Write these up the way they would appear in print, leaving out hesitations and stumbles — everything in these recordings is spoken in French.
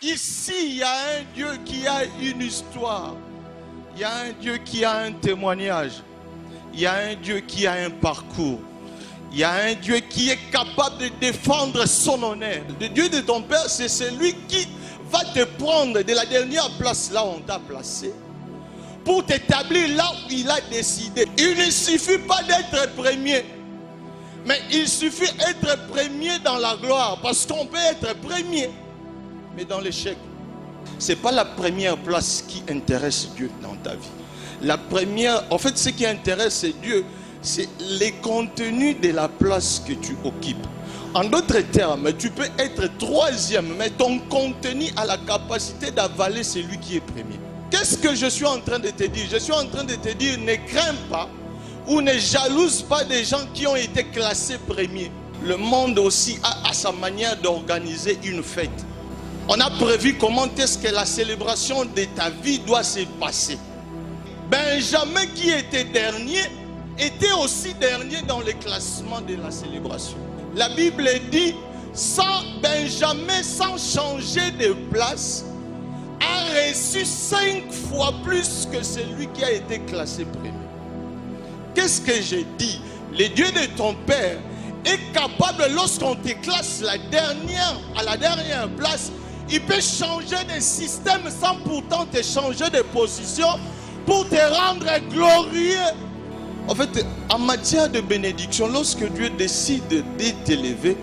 ici, il y a un Dieu qui a une histoire. Il y a un Dieu qui a un témoignage. Il y a un Dieu qui a un parcours. Il y a un Dieu qui est capable de défendre son honneur. Le Dieu de ton père, c'est celui qui va te prendre de la dernière place là où on t'a placé pour t'établir là où il a décidé. Il ne suffit pas d'être premier, mais il suffit d'être premier dans la gloire, parce qu'on peut être premier, mais dans l'échec. Ce n'est pas la première place qui intéresse Dieu dans ta vie. La première, en fait, ce qui intéresse Dieu, c'est les contenus de la place que tu occupes. En d'autres termes, tu peux être troisième, mais ton contenu a la capacité d'avaler celui qui est premier. Qu'est-ce que je suis en train de te dire? Je suis en train de te dire, ne crains pas ou ne jalouse pas des gens qui ont été classés premiers. Le monde aussi a sa manière d'organiser une fête. On a prévu comment est-ce que la célébration de ta vie doit se passer. Benjamin, qui était dernier, était aussi dernier dans le classement de la célébration. La Bible dit, Benjamin, sans changer de place, a reçu 5 fois plus que celui qui a été classé premier. Qu'est-ce que j'ai dit? Le Dieu de ton père est capable, lorsqu'on te classe à la dernière place, il peut changer de système sans pourtant te changer de position pour te rendre glorieux. En fait, en matière de bénédiction, lorsque Dieu décide de t'élever,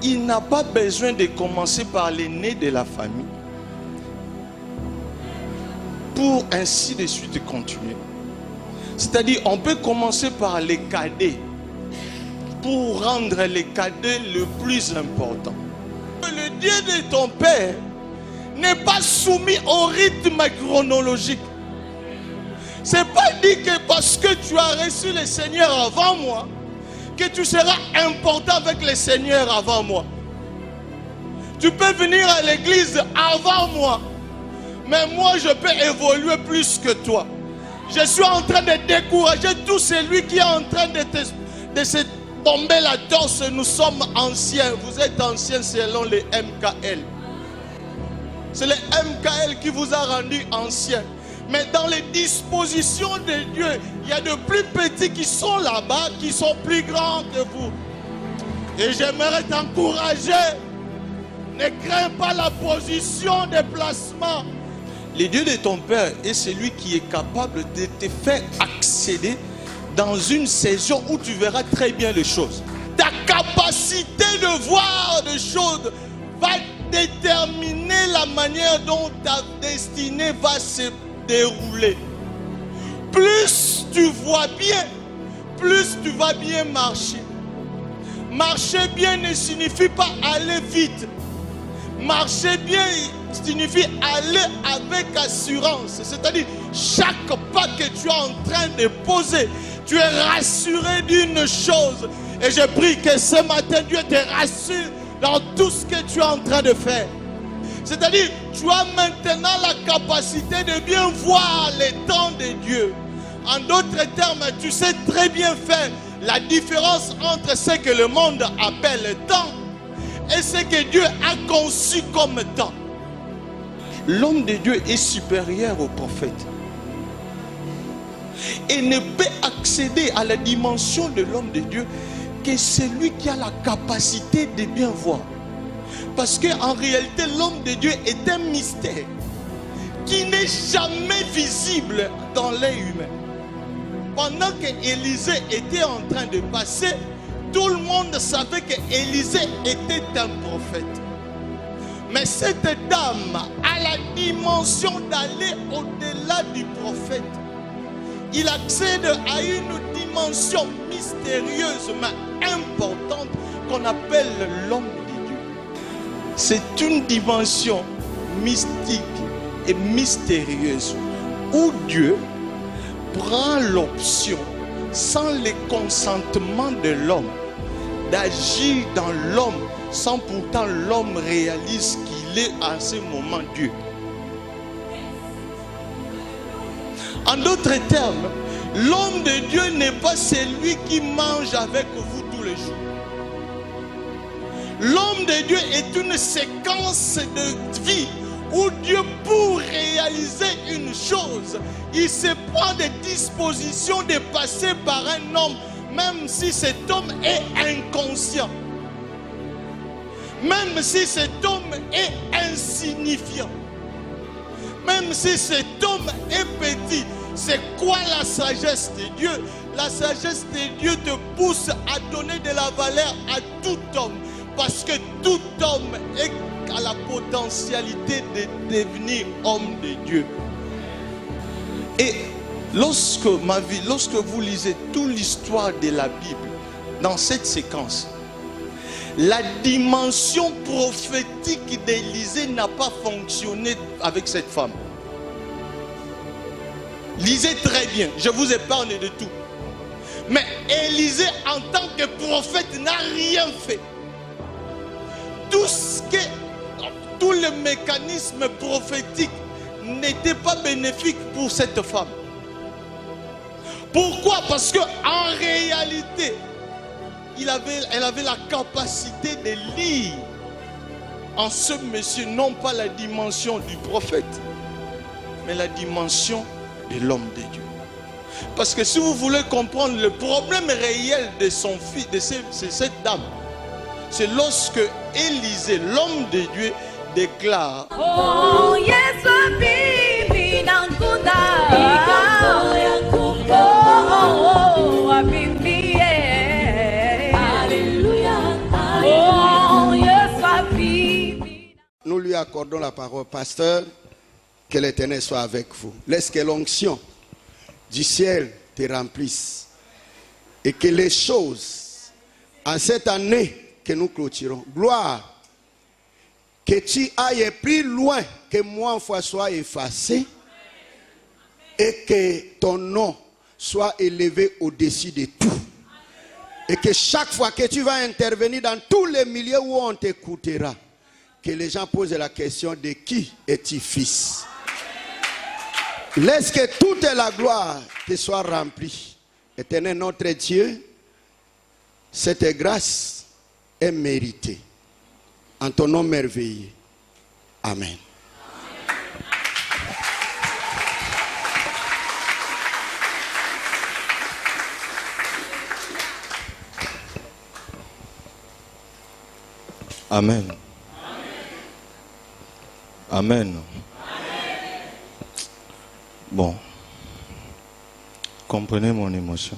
il n'a pas besoin de commencer par l'aîné de la famille pour ainsi de suite continuer. C'est-à-dire, on peut commencer par les cadets pour rendre les cadets le plus important. Le Dieu de ton père n'est pas soumis au rythme chronologique. C'est pas dit que parce que tu as reçu le Seigneur avant moi, que tu seras important avec le Seigneur avant moi. Tu peux venir à l'église avant moi, mais moi je peux évoluer plus que toi. Je suis en train de décourager tout celui qui est en train de se tomber la torse. Nous sommes anciens. Vous êtes anciens selon les MKL. C'est le MKL qui vous a rendu anciens. Mais dans les dispositions de Dieu, il y a de plus petits qui sont là-bas, qui sont plus grands que vous. Et j'aimerais t'encourager. Ne crains pas la position de placement. Le Dieu de ton père est celui qui est capable de te faire accéder dans une saison où tu verras très bien les choses. Ta capacité de voir les choses va déterminer la manière dont ta destinée va se dérouler. Plus tu vois bien, plus tu vas bien marcher. Marcher bien ne signifie pas aller vite. Marcher bien signifie aller avec assurance. C'est-à-dire, chaque pas que tu es en train de poser, tu es rassuré d'une chose. Et je prie que ce matin, Dieu te rassure dans tout ce que tu es en train de faire. C'est-à-dire, tu as maintenant la capacité de bien voir les temps de Dieu. En d'autres termes, tu sais très bien faire la différence entre ce que le monde appelle le temps et ce que Dieu a conçu comme temps. L'homme de Dieu est supérieur au prophète. Et ne peut accéder à la dimension de l'homme de Dieu que celui qui a la capacité de bien voir. Parce qu'en réalité, l'homme de Dieu est un mystère qui n'est jamais visible dans l'œil humain. Pendant qu'Élisée était en train de passer, tout le monde savait qu'Élisée était un prophète. Mais cette dame a la dimension d'aller au-delà du prophète. Il accède à une dimension mystérieusement importante qu'on appelle l'homme de Dieu. C'est une dimension mystique et mystérieuse où Dieu prend l'option, sans le consentement de l'homme, d'agir dans l'homme, sans pourtant l'homme réalise qu'il est à ce moment Dieu. En d'autres termes, l'homme de Dieu n'est pas celui qui mange avec vous tous les jours. L'homme de Dieu est une séquence de vie où Dieu, pour réaliser une chose, il se prend des dispositions de passer par un homme, même si cet homme est inconscient, même si cet homme est insignifiant, même si cet homme est petit. C'est quoi la sagesse de Dieu? La sagesse de Dieu te pousse à donner de la valeur à tout homme, parce que tout homme a la potentialité de devenir homme de Dieu. Et lorsque vous lisez toute l'histoire de la Bible, dans cette séquence, la dimension prophétique d'Élisée n'a pas fonctionné avec cette femme. Lisez très bien, je vous épargne de tout. Mais Élisée, en tant que prophète, n'a rien fait. Tout le mécanisme prophétique n'était pas bénéfique pour cette femme. Pourquoi? Parce qu'en réalité, elle avait la capacité de lire en ce monsieur, non pas la dimension du prophète, mais la dimension de l'homme de Dieu. Parce que si vous voulez comprendre le problème réel de son fils, de cette dame, c'est lorsque Élisée, l'homme de Dieu, déclare: oh, yes, nous lui accordons la parole. Pasteur, que l'Éternel soit avec vous. Laisse que l'onction du ciel te remplisse et que les choses en cette année que nous clôturons, gloire, que tu ailles plus loin que moi en foi soit effacé et que ton nom soit élevé au-dessus de tout. Et que chaque fois que tu vas intervenir dans tous les milieux où on t'écoutera, que les gens posent la question: de qui es-tu fils? Laisse que toute la gloire te soit remplie. Éternel notre Dieu, cette grâce est méritée. En ton nom merveilleux. Amen. Amen. Amen. Bon, comprenez mon émotion.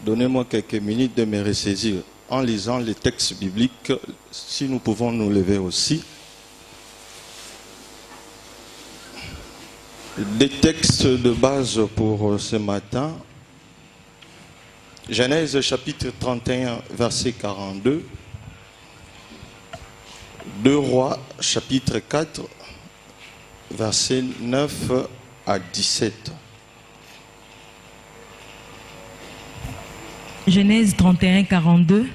Donnez-moi quelques minutes de me ressaisir en lisant les textes bibliques, si nous pouvons nous lever aussi. Des textes de base pour ce matin. Genèse chapitre 31, verset 42. 2 Rois chapitre 4, versets 9 à 17. Genèse 31, 42.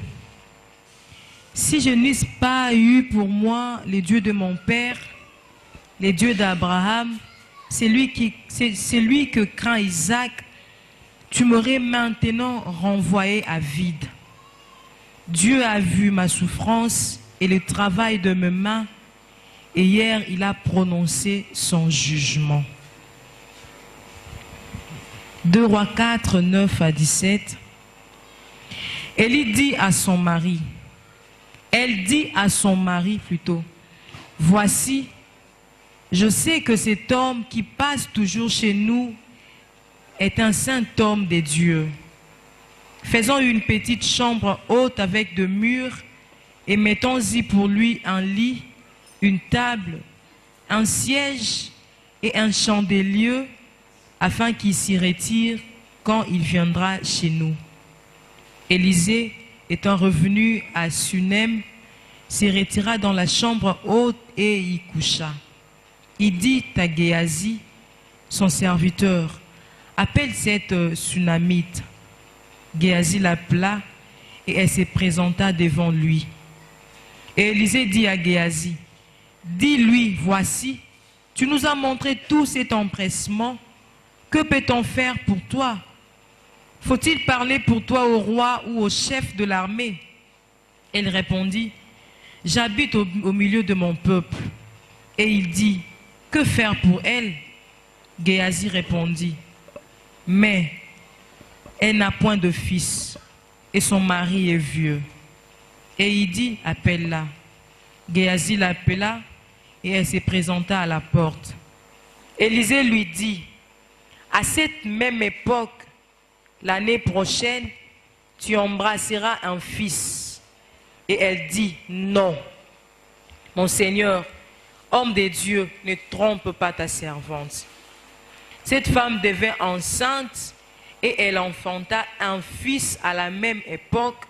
Si je n'eusse pas eu pour moi les dieux de mon père, les dieux d'Abraham, c'est lui que craint Isaac, tu m'aurais maintenant renvoyé à vide. Dieu a vu ma souffrance et le travail de mes mains, et hier il a prononcé son jugement. 2 Rois 4, 9 à 17. Elle dit à son mari, voici, je sais que cet homme qui passe toujours chez nous est un saint homme des dieux. Faisons une petite chambre haute avec des murs et mettons-y pour lui un lit, une table, un siège et un chandelier afin qu'il s'y retire quand il viendra chez nous. Élisée, étant revenu à Sunem, s'y retira dans la chambre haute et y coucha. Il dit à Géasi, son serviteur, appelle cette Sunamite. Géasi l'appela et elle se présenta devant lui. Et Élisée dit à Géasi, dis-lui, voici, tu nous as montré tout cet empressement, que peut-on faire pour toi? faut-il parler pour toi au roi ou au chef de l'armée? Elle répondit, j'habite au milieu de mon peuple. Et il dit, que faire pour elle? Géasi répondit, mais elle n'a point de fils, et son mari est vieux. Et il dit, appelle-la. Géasi l'appela, et elle se présenta à la porte. Élisée lui dit, à cette même époque, l'année prochaine, tu embrasseras un fils. Et elle dit, non. Mon Seigneur, homme de Dieu, ne trompe pas ta servante. Cette femme devint enceinte et elle enfanta un fils à la même époque,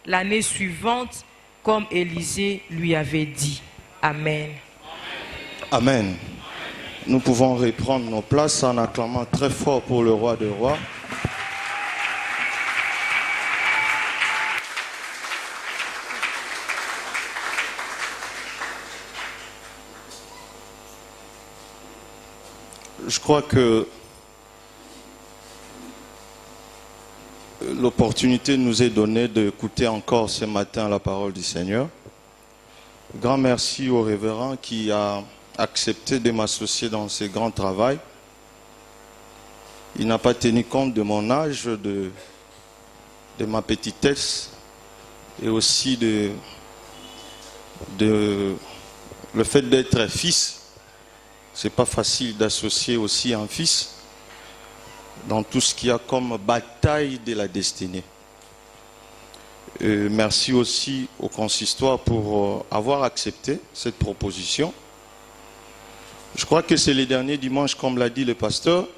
l'année suivante, comme Élisée lui avait dit. Amen. Amen. Nous pouvons reprendre nos places en acclamant très fort pour le roi des rois. Je crois que l'opportunité nous est donnée d'écouter encore ce matin la parole du Seigneur. Grand merci au révérend qui a accepté de m'associer dans ce grand travail. Il n'a pas tenu compte de mon âge, de ma petitesse et aussi de le fait d'être fils. C'est pas facile d'associer aussi un fils dans tout ce qu'il y a comme bataille de la destinée. Et merci aussi au consistoire pour avoir accepté cette proposition. Je crois que c'est le dernier dimanche, comme l'a dit le pasteur,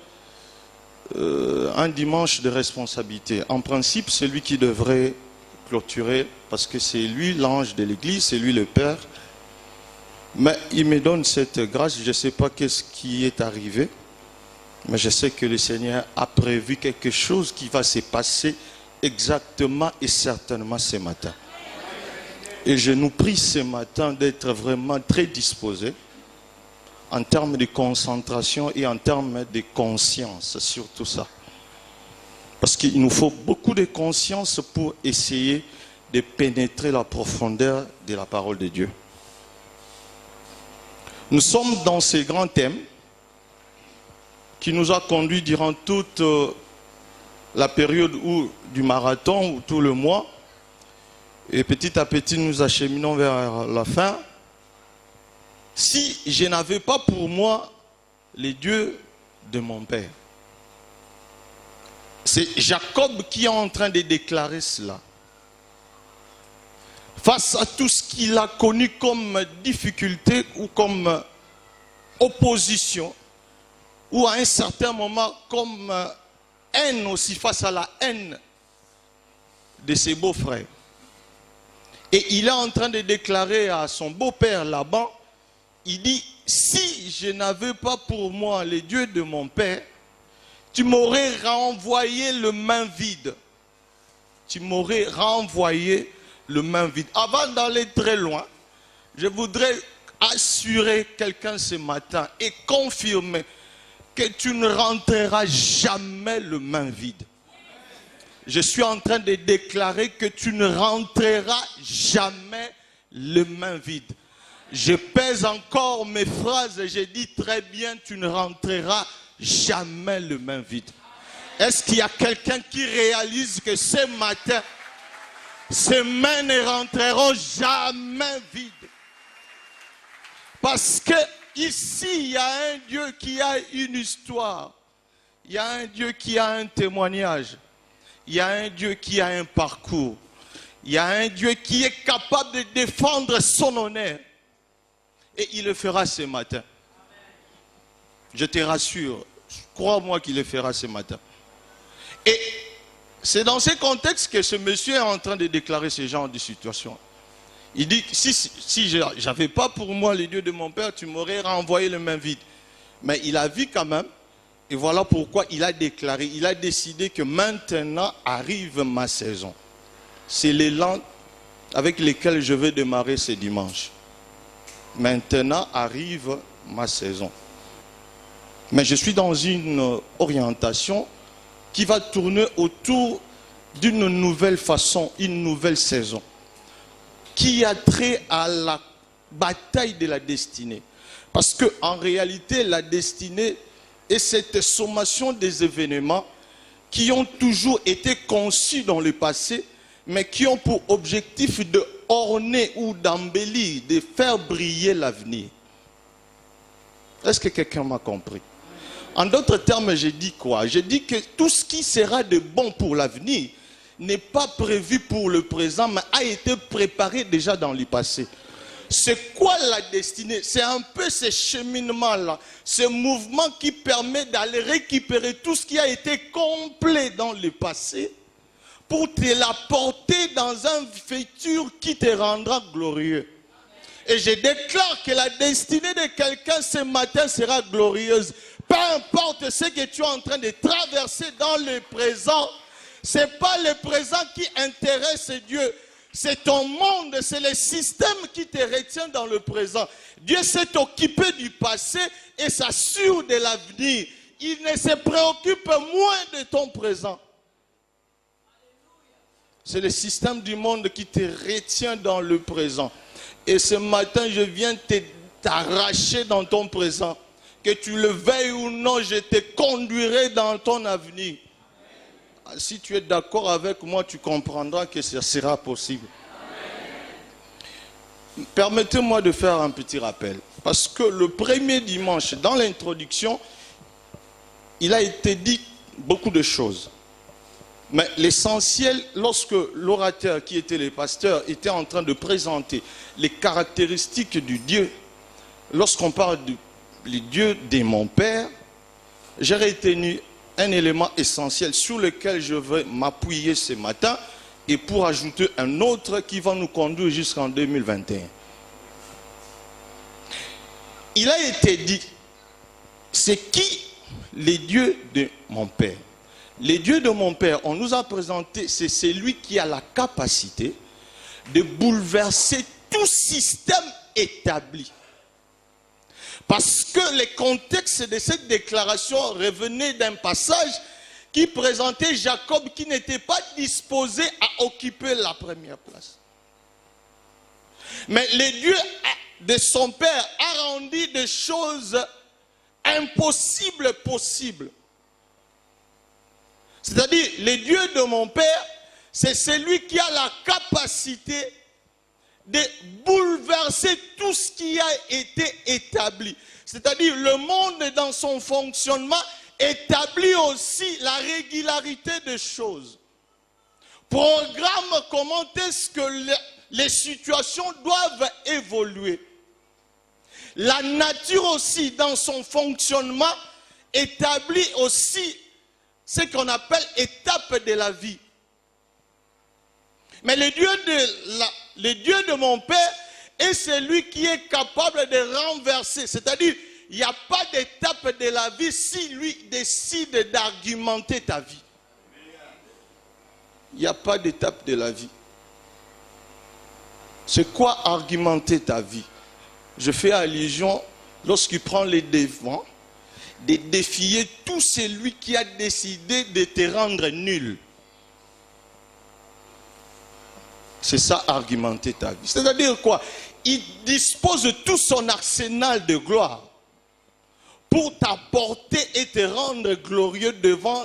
un dimanche de responsabilité. En principe, c'est lui qui devrait clôturer, parce que c'est lui l'ange de l'église, c'est lui le Père. Mais il me donne cette grâce, je ne sais pas qu'est-ce qui est arrivé, mais je sais que le Seigneur a prévu quelque chose qui va se passer exactement et certainement ce matin. Et je nous prie ce matin d'être vraiment très disposés en termes de concentration et en termes de conscience sur tout ça. Parce qu'il nous faut beaucoup de conscience pour essayer de pénétrer la profondeur de la parole de Dieu. Nous sommes dans ces grands thèmes qui nous a conduits durant toute la période du marathon ou tout le mois. Et petit à petit, nous acheminons vers la fin. Si je n'avais pas pour moi les dieux de mon père. C'est Jacob qui est en train de déclarer cela. Face à tout ce qu'il a connu comme difficulté ou comme opposition, ou à un certain moment comme haine aussi, face à la haine de ses beaux-frères. Et il est en train de déclarer à son beau-père Laban, il dit, si je n'avais pas pour moi les dieux de mon père, tu m'aurais renvoyé le main vide. Tu m'aurais renvoyé le main vide. Avant d'aller très loin, je voudrais assurer quelqu'un ce matin et confirmer que tu ne rentreras jamais le main vide. Je suis en train de déclarer que tu ne rentreras jamais le main vide. Je pèse encore mes phrases et je dis très bien, tu ne rentreras jamais le main vide. Est-ce qu'il y a quelqu'un qui réalise que ce matin, ces mains ne rentreront jamais vides? Parce que ici, il y a un Dieu qui a une histoire. Il y a un Dieu qui a un témoignage. Il y a un Dieu qui a un parcours. Il y a un Dieu qui est capable de défendre son honneur. Et il le fera ce matin. Je te rassure, crois-moi qu'il le fera ce matin. Et c'est dans ce contexte que ce monsieur est en train de déclarer ce genre de situation. Il dit, si je n'avais pas pour moi les dieux de mon père, tu m'aurais renvoyé le main vide. Mais il a vu quand même, et voilà pourquoi il a déclaré, il a décidé que maintenant arrive ma saison. C'est l'élan avec lequel je vais démarrer ce dimanche. Maintenant arrive ma saison. Mais je suis dans une orientation qui va tourner autour d'une nouvelle façon, une nouvelle saison, qui a trait à la bataille de la destinée. Parce qu'en réalité, la destinée est cette sommation des événements qui ont toujours été conçus dans le passé, mais qui ont pour objectif de orner ou d'embellir, de faire briller l'avenir. Est-ce que quelqu'un m'a compris? En d'autres termes, j'ai dit quoi? J'ai dit que tout ce qui sera de bon pour l'avenir n'est pas prévu pour le présent, mais a été préparé déjà dans le passé. C'est quoi la destinée? C'est un peu ce cheminement-là, ce mouvement qui permet d'aller récupérer tout ce qui a été complet dans le passé pour te l'apporter dans un futur qui te rendra glorieux. Et je déclare que la destinée de quelqu'un ce matin sera glorieuse. Peu importe ce que tu es en train de traverser dans le présent, ce n'est pas le présent qui intéresse Dieu. C'est ton monde, c'est le système qui te retient dans le présent. Dieu s'est occupé du passé et s'assure de l'avenir. Il ne se préoccupe moins de ton présent. C'est le système du monde qui te retient dans le présent. Et ce matin, je viens t'arracher dans ton présent. Que tu le veuilles ou non, je te conduirai dans ton avenir. Si tu es d'accord avec moi, tu comprendras que ce sera possible. Permettez-moi de faire un petit rappel. Parce que le premier dimanche, dans l'introduction, il a été dit beaucoup de choses. Mais l'essentiel, lorsque l'orateur qui était le pasteur était en train de présenter les caractéristiques du Dieu, lorsqu'on parle du Dieu de mon Père, j'ai retenu un élément essentiel sur lequel je vais m'appuyer ce matin et pour ajouter un autre qui va nous conduire jusqu'en 2021. Il a été dit, c'est qui les dieux de mon Père? Les dieux de mon Père, on nous a présenté, c'est celui qui a la capacité de bouleverser tout système établi. Parce que le contexte de cette déclaration revenait d'un passage qui présentait Jacob qui n'était pas disposé à occuper la première place. Mais le Dieu de son Père a rendu des choses impossibles possibles. C'est-à-dire, le Dieu de mon Père, c'est celui qui a la capacité de bouleverser tout ce qui a été établi. C'est-à-dire, le monde dans son fonctionnement établit aussi la régularité des choses. Programme comment est-ce que les situations doivent évoluer. La nature aussi, dans son fonctionnement, établit aussi ce qu'on appelle étape de la vie. Mais le Dieu de mon Père est celui qui est capable de renverser. C'est-à-dire, il n'y a pas d'étape de la vie si lui décide d'argumenter ta vie. Il n'y a pas d'étape de la vie. C'est quoi argumenter ta vie? Je fais allusion lorsqu'il prend les devants de défier tout celui qui a décidé de te rendre nul. C'est ça, argumenter ta vie. C'est-à-dire quoi? Il dispose de tout son arsenal de gloire pour t'apporter et te rendre glorieux devant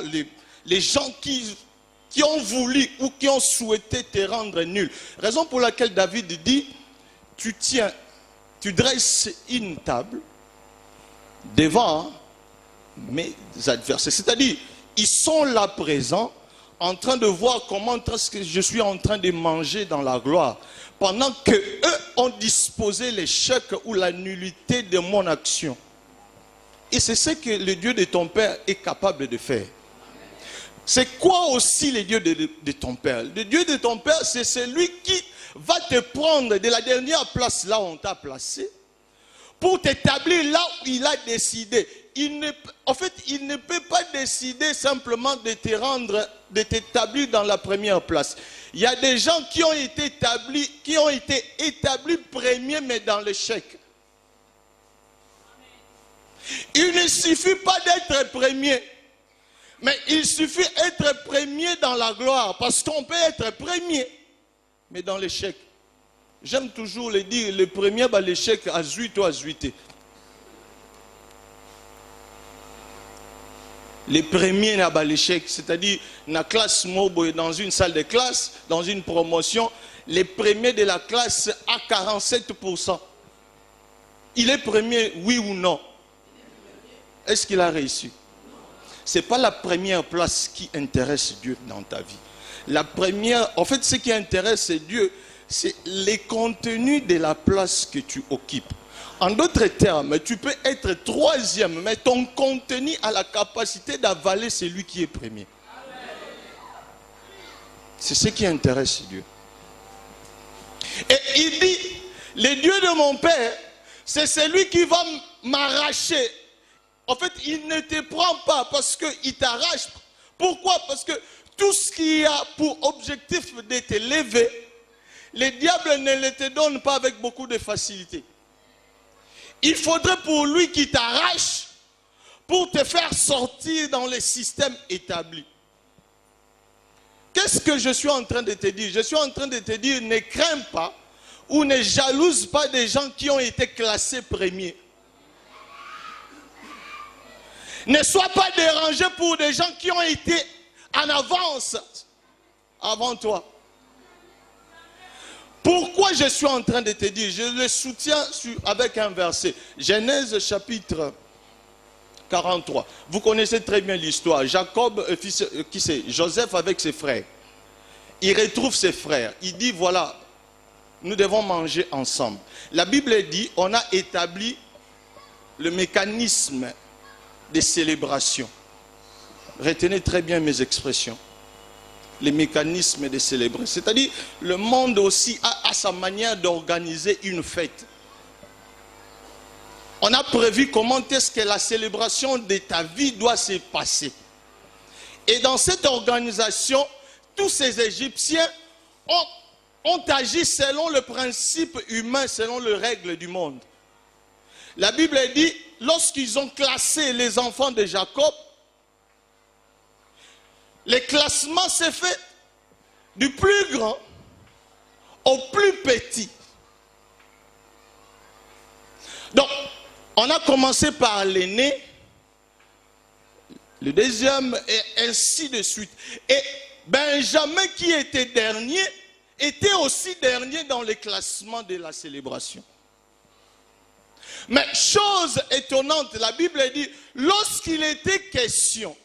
les gens qui ont voulu ou qui ont souhaité te rendre nul. Raison pour laquelle David dit, tu dresses une table devant mes adversaires. C'est-à-dire, ils sont là présents, en train de voir comment est-ce que je suis en train de manger dans la gloire, pendant que eux ont disposé l'échec ou la nullité de mon action. Et c'est ce que le Dieu de ton Père est capable de faire. C'est quoi aussi le Dieu de ton Père? Le Dieu de ton Père, c'est celui qui va te prendre de la dernière place là où on t'a placé, pour t'établir là où il a décidé. En fait, il ne peut pas décider simplement de te rendre, de t'établir dans la première place. Il y a des gens qui ont été établis premiers, mais dans l'échec. Il ne suffit pas d'être premier, Mais il suffit d'être premier dans la gloire, parce qu'on peut être premier, mais dans l'échec. J'aime toujours le dire, le premier, bah, l'échec à 8 ou à 8. Les premiers n'ont pas l'échec, c'est-à-dire dans la classe mobile, dans une salle de classe, dans une promotion, les premiers de la classe à 47%. Il est premier, oui ou non? Est-ce qu'il a réussi? Ce n'est pas la première place qui intéresse Dieu dans ta vie. La première, en fait, ce qui intéresse Dieu, c'est les contenus de la place que tu occupes. En d'autres termes, tu peux être troisième, mais ton contenu a la capacité d'avaler celui qui est premier. C'est ce qui intéresse Dieu. Et il dit, le Dieu de mon Père, c'est celui qui va m'arracher. En fait, il ne te prend pas parce qu'il t'arrache. Pourquoi? Parce que tout ce qui a pour objectif de te lever, le diable ne le te donne pas avec beaucoup de facilité. Il faudrait pour lui qu'il t'arrache pour te faire sortir dans les systèmes établis. Qu'est-ce que je suis en train de te dire? Je suis en train de te dire, ne crains pas ou ne jalouse pas des gens qui ont été classés premiers. Ne sois pas dérangé pour des gens qui ont été en avance avant toi. Pourquoi je suis en train de te dire? Je le soutiens avec un verset. Genèse chapitre 43. Vous connaissez très bien l'histoire. Jacob, qui c'est? Joseph avec ses frères. Il retrouve ses frères. Il dit, voilà, nous devons manger ensemble. La Bible dit, on a établi le mécanisme des célébrations. Retenez très bien mes expressions. Les mécanismes de célébrer. C'est-à-dire, le monde aussi a sa manière d'organiser une fête. On a prévu comment est-ce que la célébration de ta vie doit se passer. Et dans cette organisation, tous ces Égyptiens ont agi selon le principe humain, selon les règles du monde. La Bible dit, lorsqu'ils ont classé les enfants de Jacob, le classement s'est fait du plus grand au plus petit. Donc, on a commencé par l'aîné, le deuxième et ainsi de suite. Et Benjamin, qui était dernier, était aussi dernier dans le classement de la célébration. Mais chose étonnante, la Bible dit, lorsqu'il était question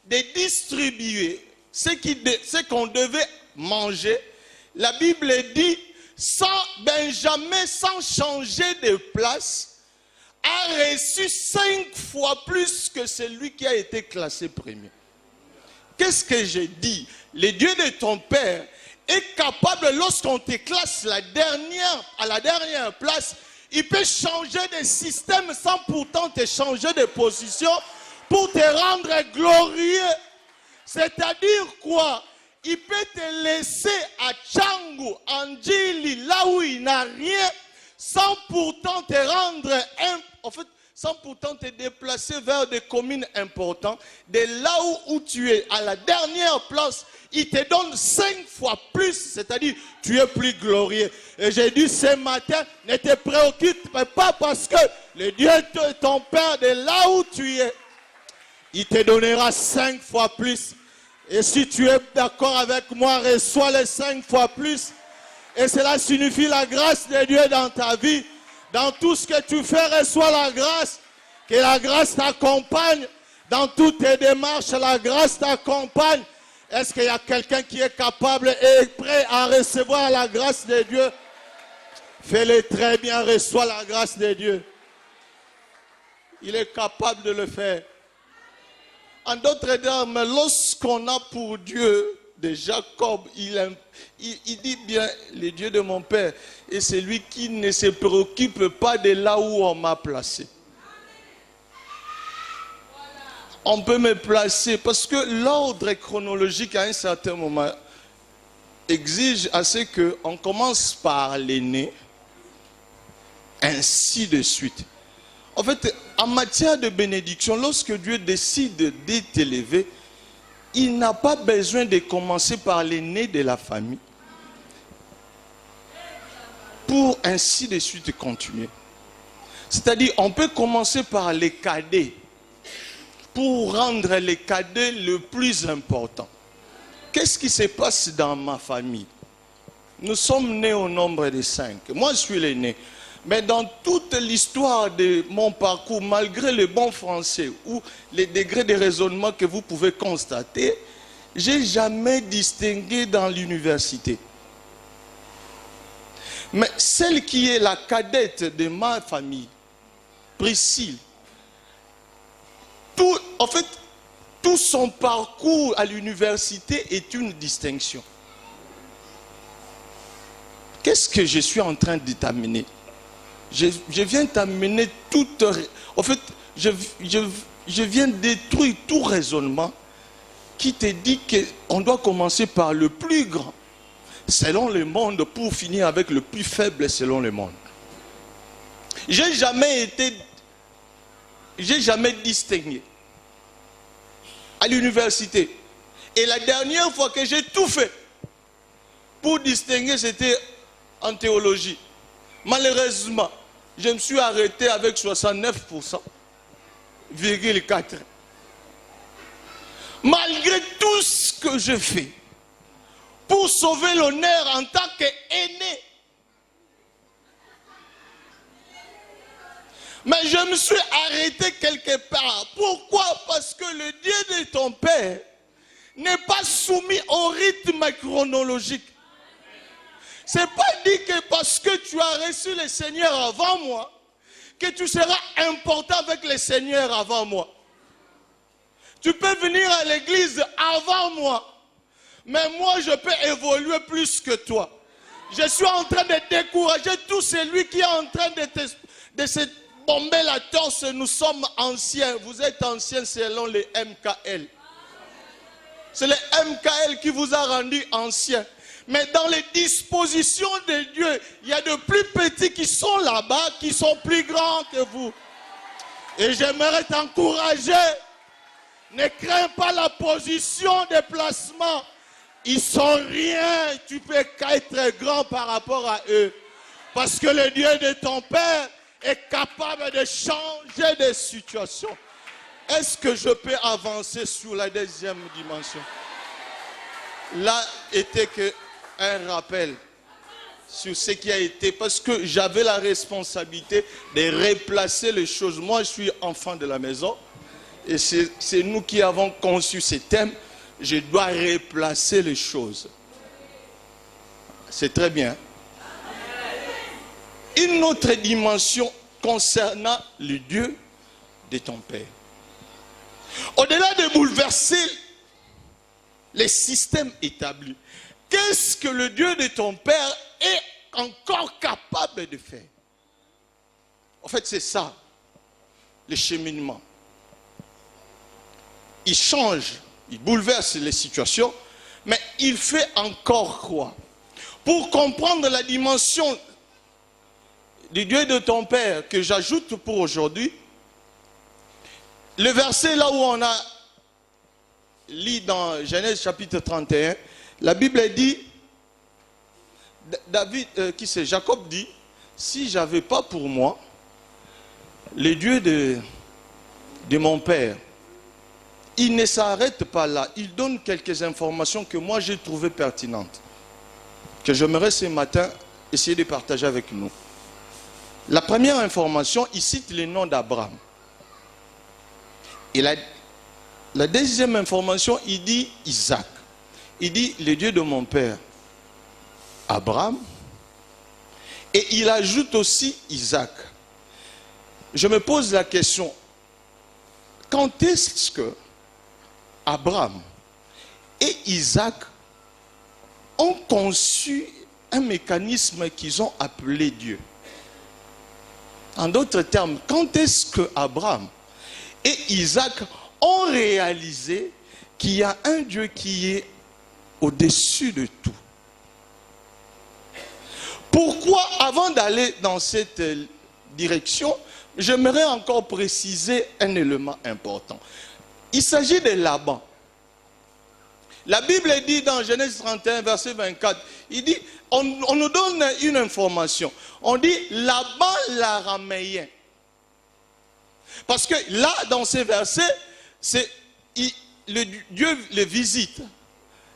de distribuer ce qu'on devait manger, la Bible dit, Benjamin, sans changer de place, a reçu 5 fois plus que celui qui a été classé premier. Qu'est-ce que j'ai dit? Le Dieu de ton Père est capable, lorsqu'on te classe à la dernière place, il peut changer de système sans pourtant te changer de position pour te rendre glorieux. C'est-à-dire quoi? Il peut te laisser à Tchangu, en Djili, là où il n'a rien, sans pourtant te rendre, sans pourtant te déplacer vers des communes importantes. De là où tu es, à la dernière place, il te donne 5 fois plus, c'est-à-dire tu es plus glorieux. Et j'ai dit ce matin, ne te préoccupe pas parce que le Dieu de ton Père, de là où tu es, il te donnera 5 fois plus. Et si tu es d'accord avec moi, reçois les 5 fois plus. Et cela signifie la grâce de Dieu dans ta vie. Dans tout ce que tu fais, reçois la grâce. Que la grâce t'accompagne. Dans toutes tes démarches, la grâce t'accompagne. Est-ce qu'il y a quelqu'un qui est capable et prêt à recevoir la grâce de Dieu? Fais-le très bien, reçois la grâce de Dieu. Il est capable de le faire. En d'autres termes, lorsqu'on a pour Dieu de Jacob, il dit bien, le Dieu de mon Père, et c'est lui qui ne se préoccupe pas de là où on m'a placé. On peut me placer, parce que l'ordre chronologique à un certain moment exige à ce qu'on commence par l'aîné, ainsi de suite. En fait, en matière de bénédiction, lorsque Dieu décide de t'élever, il n'a pas besoin de commencer par l'aîné de la famille pour ainsi de suite continuer. C'est-à-dire, on peut commencer par les cadets pour rendre les cadets le plus important. Qu'est-ce qui se passe dans ma famille? Nous sommes nés au nombre de 5. Moi, je suis l'aîné. Mais dans toute l'histoire de mon parcours, malgré le bon français ou les degrés de raisonnement que vous pouvez constater, je n'ai jamais distingué dans l'université. Mais celle qui est la cadette de ma famille, Priscille, en fait, tout son parcours à l'université est une distinction. Qu'est-ce que je suis en train de t'amener? Je viens t'amener toute... En fait, je viens détruire tout raisonnement qui te dit qu'on doit commencer par le plus grand, selon le monde, pour finir avec le plus faible selon le monde. J'ai jamais distingué à l'université. Et la dernière fois que j'ai tout fait pour distinguer, c'était en théologie. Malheureusement, je me suis arrêté avec 69,4. Malgré tout ce que je fais pour sauver l'honneur en tant qu'aîné. Mais je me suis arrêté quelque part. Pourquoi? Parce que le Dieu de ton père n'est pas soumis au rythme chronologique. C'est pas dit que parce que tu as reçu le Seigneur avant moi, que tu seras important avec le Seigneur avant moi. Tu peux venir à l'église avant moi, mais moi je peux évoluer plus que toi. Je suis en train de décourager tout celui qui est en train de se bomber la torse. Nous sommes anciens, vous êtes anciens selon les MKL. C'est le MKL qui vous a rendu anciens. Mais dans les dispositions de Dieu, il y a de plus petits qui sont là-bas, qui sont plus grands que vous. Et j'aimerais t'encourager. Ne crains pas la position de placement. Ils sont rien. Tu peux qu'être grand par rapport à eux. Parce que le Dieu de ton Père est capable de changer de situation. Est-ce que je peux avancer sur la deuxième dimension? Là était que un rappel sur ce qui a été, parce que j'avais la responsabilité de replacer les choses. Moi, je suis enfant de la maison et c'est nous qui avons conçu ces thèmes. Je dois replacer les choses. C'est très bien. Une autre dimension concernant le Dieu de ton Père. Au-delà de bouleverser les systèmes établis, qu'est-ce que le Dieu de ton Père est encore capable de faire? En fait, c'est ça, le cheminement. Il change, il bouleverse les situations, mais il fait encore quoi? Pour comprendre la dimension du Dieu de ton Père que j'ajoute pour aujourd'hui, le verset là où on a lu dans Genèse chapitre 31, la Bible dit, Jacob dit, si j'avais pas pour moi le Dieu de mon Père, il ne s'arrête pas là, il donne quelques informations que moi j'ai trouvées pertinentes, que j'aimerais ce matin essayer de partager avec nous. La première information, il cite le nom d'Abraham. Et la deuxième information, il dit Isaac. Il dit le Dieu de mon père, Abraham. Et il ajoute aussi Isaac. Je me pose la question, quand est-ce que Abraham et Isaac ont conçu un mécanisme qu'ils ont appelé Dieu? En d'autres termes, quand est-ce que Abraham et Isaac ont réalisé qu'il y a un Dieu qui est au-dessus de tout? Pourquoi, avant d'aller dans cette direction, j'aimerais encore préciser un élément important. Il s'agit de Laban. La Bible dit dans Genèse 31, verset 24, il dit, on nous donne une information. On dit Laban l'araméen. Parce que là, dans ces versets, Dieu le visite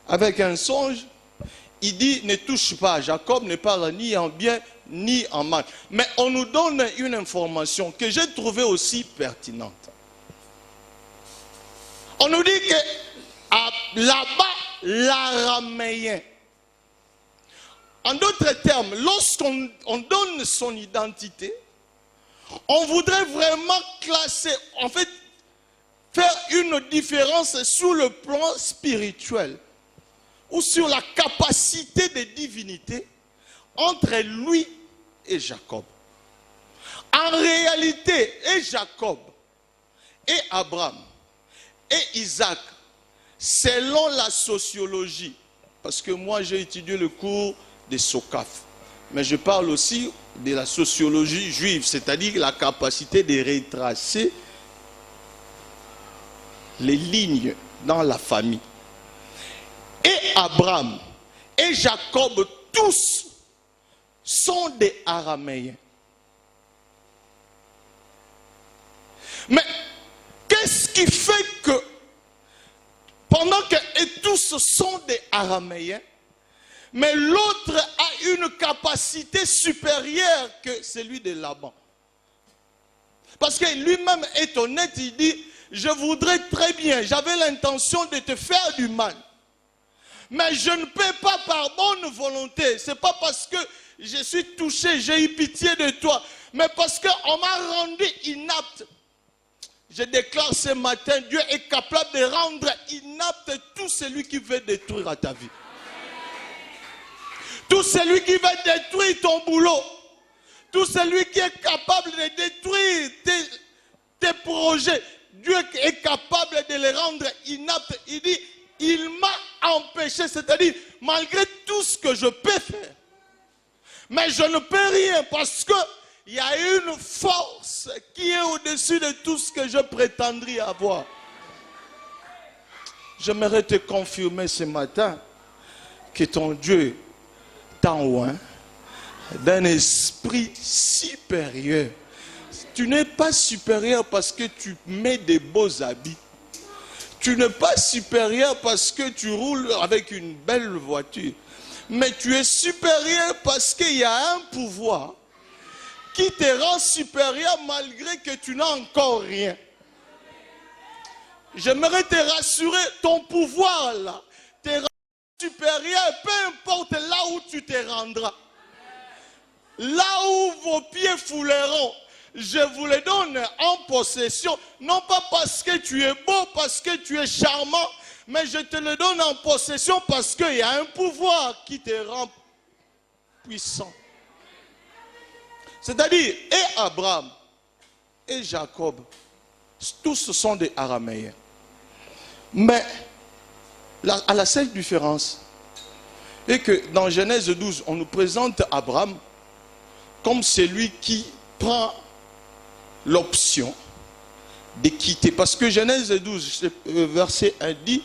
avec un songe. Il dit, ne touche pas. Jacob ne parle ni en bien ni en mal. Mais on nous donne une information que j'ai trouvée aussi pertinente. On nous dit que là-bas, l'araméen. En d'autres termes, lorsqu'on donne son identité, on voudrait vraiment classer, en fait, faire une différence sur le plan spirituel ou sur la capacité de divinité entre lui et Jacob. En réalité, et Jacob, et Abraham, et Isaac, selon la sociologie, parce que moi j'ai étudié le cours de Sokaf, mais je parle aussi de la sociologie juive, c'est-à-dire la capacité de retracer les lignes dans la famille. Et Abraham et Jacob, tous sont des Araméens. Mais qu'est-ce qui fait que, pendant que tous sont des Araméens, mais l'autre a une capacité supérieure que celui de Laban? Parce que lui-même est honnête, il dit, je voudrais très bien, j'avais l'intention de te faire du mal. Mais je ne peux pas par bonne volonté. Ce n'est pas parce que je suis touché, j'ai eu pitié de toi, mais parce qu'on m'a rendu inapte. Je déclare ce matin, Dieu est capable de rendre inapte tout celui qui veut détruire à ta vie. Tout celui qui veut détruire ton boulot. Tout celui qui est capable de détruire tes projets. Dieu est capable de les rendre inaptes. Il dit, il m'a empêché, c'est-à-dire, malgré tout ce que je peux faire, mais je ne peux rien parce qu'il y a une force qui est au-dessus de tout ce que je prétendrais avoir. J'aimerais te confirmer ce matin que ton Dieu t'a oint d'un esprit supérieur. Tu n'es pas supérieur parce que tu mets des beaux habits. Tu n'es pas supérieur parce que tu roules avec une belle voiture. Mais tu es supérieur parce qu'il y a un pouvoir qui te rend supérieur malgré que tu n'as encore rien. J'aimerais te rassurer, ton pouvoir là te rend supérieur, peu importe là où tu te rendras. Là où vos pieds fouleront, je vous le donne en possession, non pas parce que tu es beau, parce que tu es charmant, mais je te le donne en possession parce qu'il y a un pouvoir qui te rend puissant. C'est-à-dire, et Abraham, et Jacob, tous sont des Araméens. Mais, à la seule différence, est que dans Genèse 12, on nous présente Abraham comme celui qui prend l'option de quitter. Parce que Genèse 12, verset 1 dit,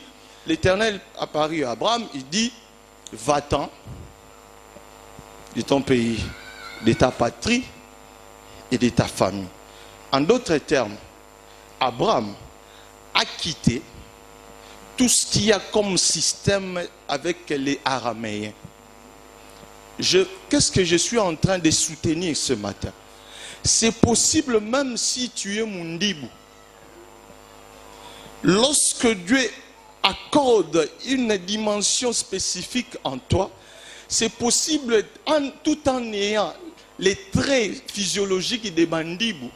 l'Éternel apparut à Abraham, il dit, va-t'en de ton pays, de ta patrie et de ta famille. En d'autres termes, Abraham a quitté tout ce qu'il y a comme système avec les Araméens. Qu'est-ce que je suis en train de soutenir ce matin? C'est possible même si tu es Mundibou. Lorsque Dieu accorde une dimension spécifique en toi, c'est possible tout en ayant les traits physiologiques des Mandibou,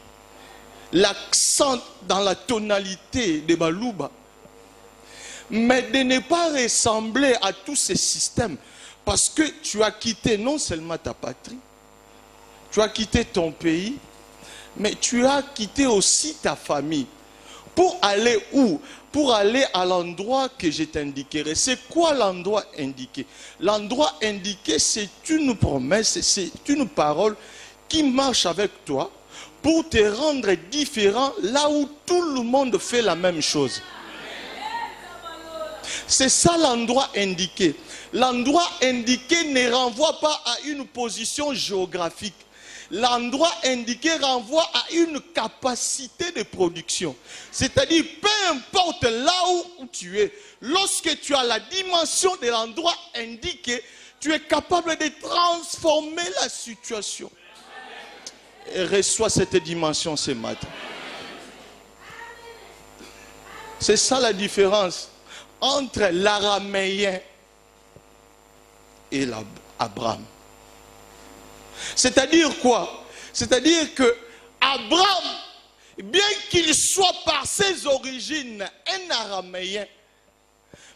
l'accent dans la tonalité des Balouba, mais de ne pas ressembler à tous ces systèmes parce que tu as quitté non seulement ta patrie, tu as quitté ton pays, mais tu as quitté aussi ta famille. Pour aller où? Pour aller à l'endroit que je t'indiquerai. C'est quoi l'endroit indiqué? L'endroit indiqué, c'est une promesse, c'est une parole qui marche avec toi pour te rendre différent là où tout le monde fait la même chose. C'est ça l'endroit indiqué. L'endroit indiqué ne renvoie pas à une position géographique. L'endroit indiqué renvoie à une capacité de production. C'est-à-dire, peu importe là où tu es, lorsque tu as la dimension de l'endroit indiqué, tu es capable de transformer la situation. Et reçois cette dimension ce matin. C'est ça la différence entre l'araméen et Abraham. C'est-à-dire quoi? C'est-à-dire que Abraham, bien qu'il soit par ses origines un araméen,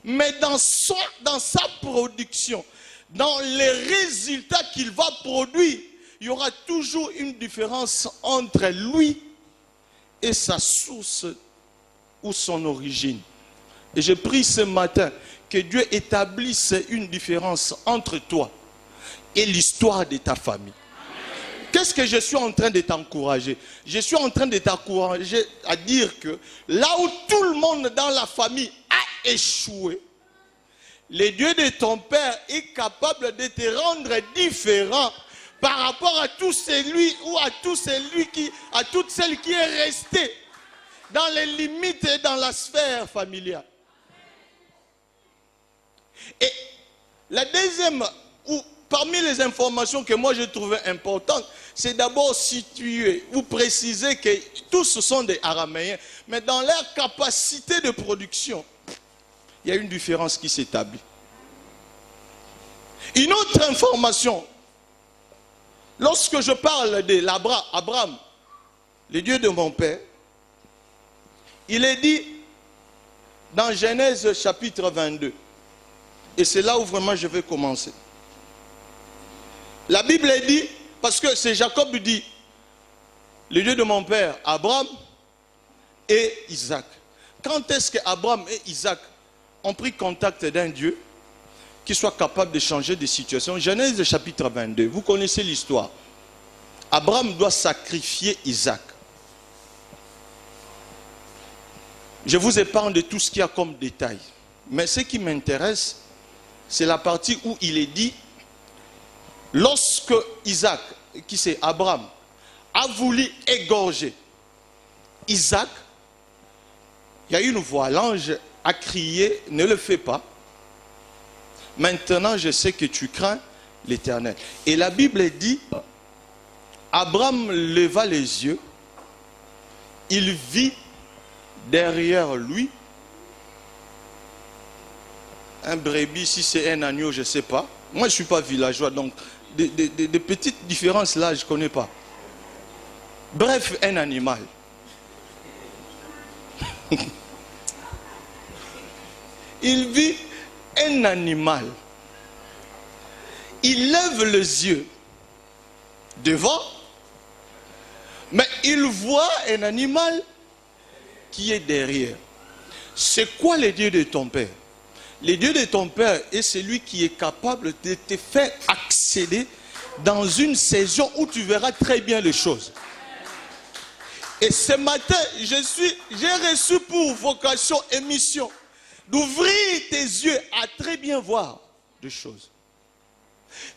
mais dans sa production, dans les résultats qu'il va produire, il y aura toujours une différence entre lui et sa source ou son origine. Et je prie ce matin que Dieu établisse une différence entre toi et l'histoire de ta famille. Qu'est-ce que je suis en train de t'encourager? Je suis en train de t'encourager à dire que là où tout le monde dans la famille a échoué, le Dieu de ton père est capable de te rendre différent par rapport à tout celui ou à tout à toute celle qui est restée dans les limites et dans la sphère familiale. Et la deuxième, ou parmi les informations que moi j'ai trouvées importantes, c'est d'abord situer ou préciser que tous sont des araméens, mais dans leur capacité de production, il y a une différence qui s'établit. Une autre information, lorsque je parle d'Abraham, le Dieu de mon père, il est dit dans Genèse chapitre 22, et c'est là où vraiment je vais commencer. La Bible dit, parce que c'est Jacob qui dit, le Dieu de mon père, Abraham et Isaac. Quand est-ce que Abraham et Isaac ont pris contact d'un Dieu qui soit capable de changer de situation? Genèse chapitre 22, vous connaissez l'histoire. Abraham doit sacrifier Isaac. Je vous épargne de tout ce qu'il y a comme détail. Mais ce qui m'intéresse, c'est la partie où il est dit, lorsque Isaac, qui c'est Abraham, a voulu égorger Isaac, il y a une voix, l'ange a crié, ne le fais pas. Maintenant, je sais que tu crains l'Éternel. Et la Bible dit, Abraham leva les yeux, il vit derrière lui un brebis, si c'est un agneau, je ne sais pas. Moi, je ne suis pas villageois, donc des petites différences là, je ne connais pas. Bref, un animal. Il vit un animal. Il lève les yeux devant, mais il voit un animal qui est derrière. C'est quoi le Dieu de ton père? Le Dieu de ton père est celui qui est capable de te faire accéder dans une saison où tu verras très bien les choses. Et ce matin, j'ai reçu pour vocation et mission d'ouvrir tes yeux à très bien voir des choses.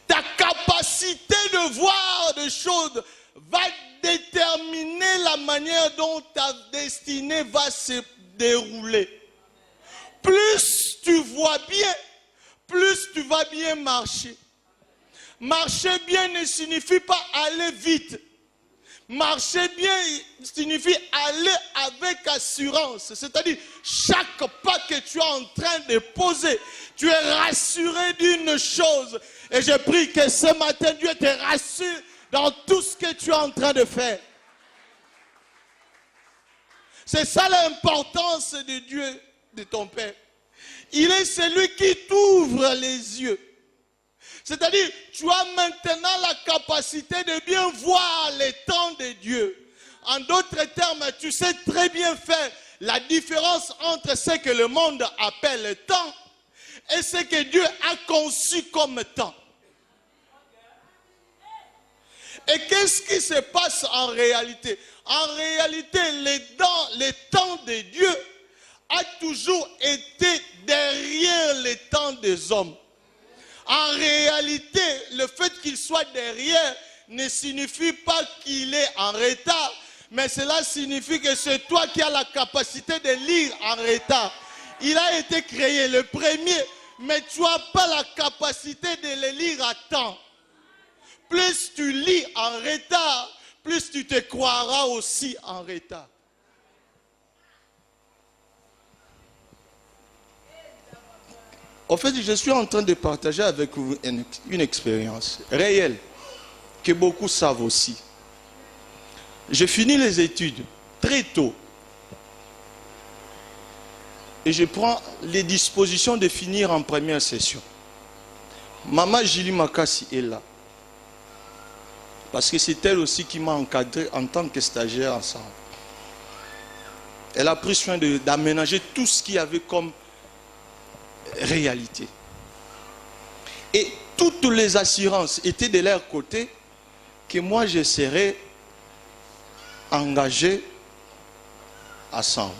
Ta capacité de voir des choses va déterminer la manière dont ta destinée va se dérouler. Plus tu vois bien, plus tu vas bien marcher. Marcher bien ne signifie pas aller vite. Marcher bien signifie aller avec assurance. C'est-à-dire, chaque pas que tu es en train de poser, tu es rassuré d'une chose. Et je prie que ce matin, Dieu te rassure dans tout ce que tu es en train de faire. C'est ça l'importance de Dieu, de ton Père. Il est celui qui t'ouvre les yeux. C'est-à-dire, tu as maintenant la capacité de bien voir les temps de Dieu. En d'autres termes, tu sais très bien faire la différence entre ce que le monde appelle le temps et ce que Dieu a conçu comme temps. Et qu'est-ce qui se passe en réalité? En réalité, les temps de Dieu a toujours été derrière les temps des hommes. En réalité, le fait qu'il soit derrière ne signifie pas qu'il est en retard, mais cela signifie que c'est toi qui as la capacité de lire en retard. Il a été créé le premier, mais tu n'as pas la capacité de le lire à temps. Plus tu lis en retard, plus tu te croiras aussi en retard. En fait, je suis en train de partager avec vous une expérience réelle que beaucoup savent aussi. J'ai fini les études très tôt. Et je prends les dispositions de finir en première session. Maman Julie Makassi est là. Parce que c'est elle aussi qui m'a encadré en tant que stagiaire ensemble. Elle a pris soin d'aménager tout ce qu'il y avait comme réalité. Et toutes les assurances étaient de leur côté que moi je serais engagé à 100.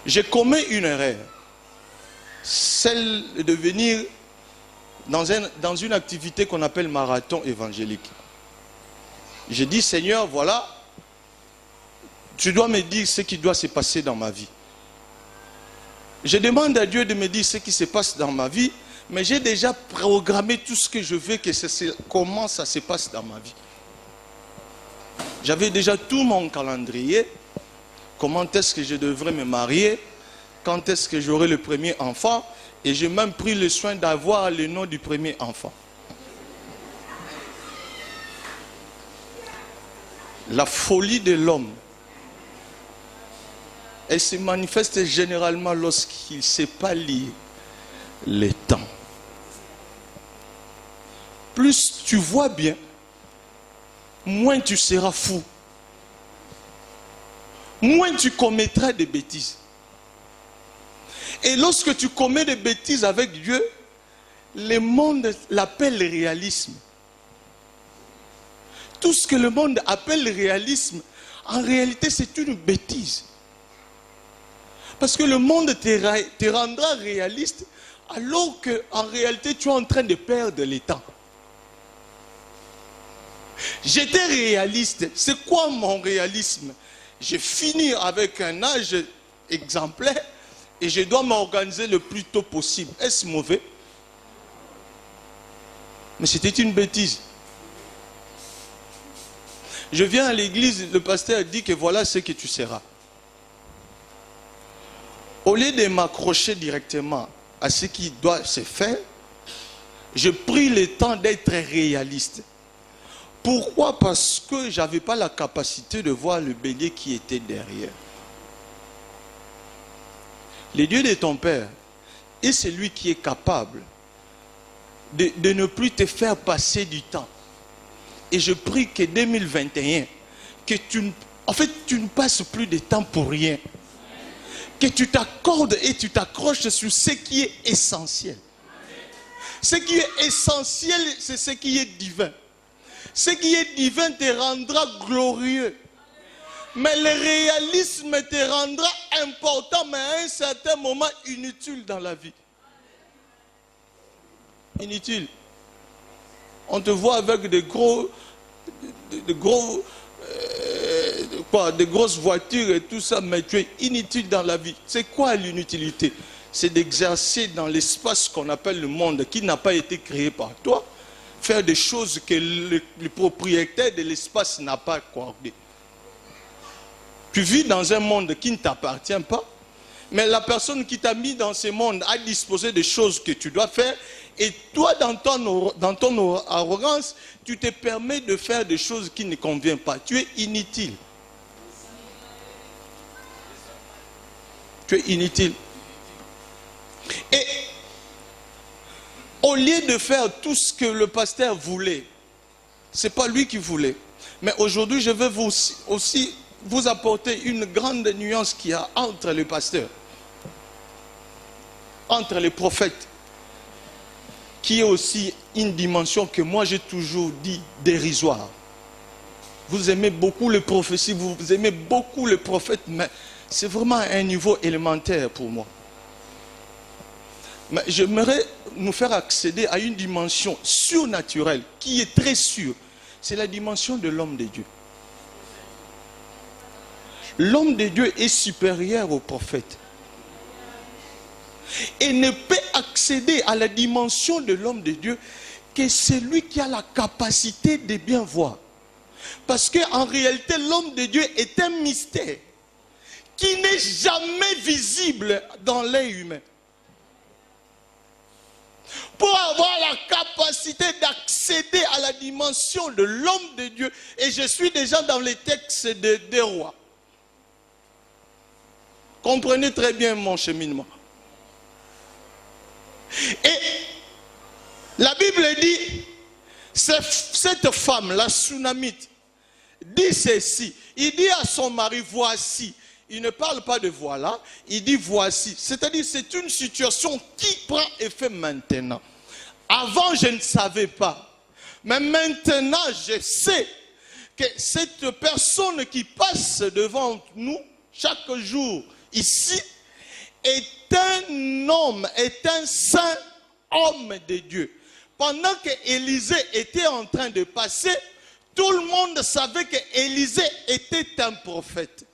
J'ai commis une erreur, celle de venir dans une activité qu'on appelle marathon évangélique. J'ai dit, Seigneur, voilà, tu dois me dire ce qui doit se passer dans ma vie. Je demande à Dieu de me dire ce qui se passe dans ma vie, mais j'ai déjà programmé tout ce que je veux comment ça se passe dans ma vie. J'avais déjà tout mon calendrier. Comment est-ce que je devrais me marier? Quand est-ce que j'aurai le premier enfant? Et j'ai même pris le soin d'avoir le nom du premier enfant. La folie de l'homme, elle se manifeste généralement lorsqu'il ne sait pas lire les temps. Plus tu vois bien, moins tu seras fou. Moins tu commettras des bêtises. Et lorsque tu commets des bêtises avec Dieu, le monde l'appelle réalisme. Tout ce que le monde appelle réalisme, en réalité c'est une bêtise. Parce que le monde te rendra réaliste alors qu'en réalité tu es en train de perdre le temps. J'étais réaliste. C'est quoi mon réalisme? J'ai fini avec un âge exemplaire et je dois m'organiser le plus tôt possible. Est-ce mauvais? Mais c'était une bêtise. Je viens à l'église, le pasteur dit que voilà ce que tu seras. Au lieu de m'accrocher directement à ce qui doit se faire, je pris le temps d'être réaliste. Pourquoi? Parce que je n'avais pas la capacité de voir le bélier qui était derrière. Le Dieu de ton Père est celui qui est capable de ne plus te faire passer du temps. Et je prie que 2021, que tu ne passes plus de temps pour rien. Que tu t'accordes et tu t'accroches sur ce qui est essentiel. Ce qui est essentiel, c'est ce qui est divin. Ce qui est divin te rendra glorieux. Mais le réalisme te rendra important, mais à un certain moment inutile dans la vie. Inutile. On te voit avec de grosses voitures et tout ça, mais tu es inutile dans la vie. C'est quoi l'inutilité? C'est d'exercer dans l'espace qu'on appelle le monde, qui n'a pas été créé par toi, faire des choses que le propriétaire de l'espace n'a pas accordé. Tu vis dans un monde qui ne t'appartient pas, mais la personne qui t'a mis dans ce monde a disposé des choses que tu dois faire, et toi, dans ton arrogance, tu te permets de faire des choses qui ne conviennent pas. Tu es inutile. Tu es inutile. Et au lieu de faire tout ce que le pasteur voulait, ce n'est pas lui qui voulait. Mais aujourd'hui, je vais aussi vous apporter une grande nuance qu'il y a entre les pasteurs, entre les prophètes, qui est aussi une dimension que moi j'ai toujours dit dérisoire. Vous aimez beaucoup les prophéties, vous aimez beaucoup les prophètes, mais c'est vraiment un niveau élémentaire pour moi. Mais j'aimerais nous faire accéder à une dimension surnaturelle qui est très sûre. C'est la dimension de l'homme de Dieu. L'homme de Dieu est supérieur au prophète. Et ne peut accéder à la dimension de l'homme de Dieu que celui qui a la capacité de bien voir. Parce qu'en réalité, l'homme de Dieu est un mystère qui n'est jamais visible dans l'œil humain. Pour avoir la capacité d'accéder à la dimension de l'homme de Dieu, et je suis déjà dans les textes des rois. Comprenez très bien mon cheminement. Et la Bible dit, cette femme, la Sunamite, dit ceci. Il dit à son mari, voici. Il ne parle pas de voilà, il dit voici. C'est-à-dire c'est une situation qui prend effet maintenant. Avant, je ne savais pas. Mais maintenant, je sais que cette personne qui passe devant nous chaque jour ici est un homme, est un saint homme de Dieu. Pendant que Élisée était en train de passer, tout le monde savait que Élisée était un prophète.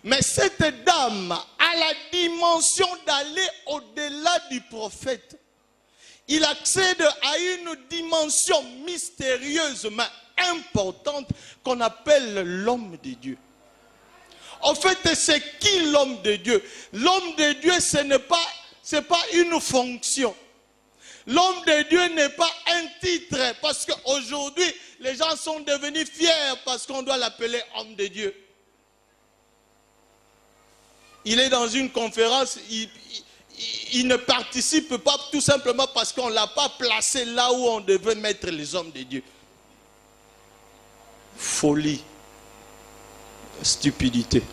Mais cette dame a la dimension d'aller au-delà du prophète. Il accède à une dimension mystérieuse mais importante qu'on appelle l'homme de Dieu. En fait, c'est qui l'homme de Dieu? L'homme de Dieu, ce n'est pas une fonction. L'homme de Dieu n'est pas un titre, parce qu'aujourd'hui, les gens sont devenus fiers parce qu'on doit l'appeler homme de Dieu. Il est dans une conférence, il ne participe pas tout simplement parce qu'on ne l'a pas placé là où on devait mettre les hommes de Dieu. Folie, stupidité.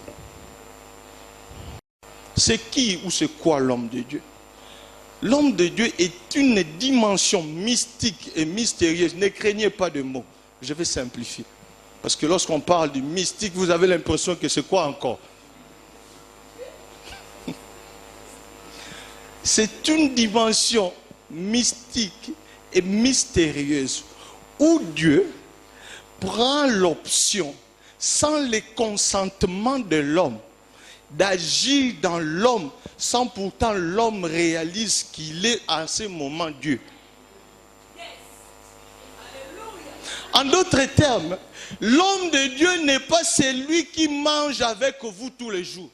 C'est qui ou c'est quoi l'homme de Dieu? L'homme de Dieu est une dimension mystique et mystérieuse. Ne craignez pas de mots. Je vais simplifier. Parce que lorsqu'on parle du mystique, vous avez l'impression que c'est quoi encore? C'est une dimension mystique et mystérieuse où Dieu prend l'option, sans le consentement de l'homme, d'agir dans l'homme, sans pourtant l'homme réalise qu'il est à ce moment Dieu. En d'autres termes, l'homme de Dieu n'est pas celui qui mange avec vous tous les jours.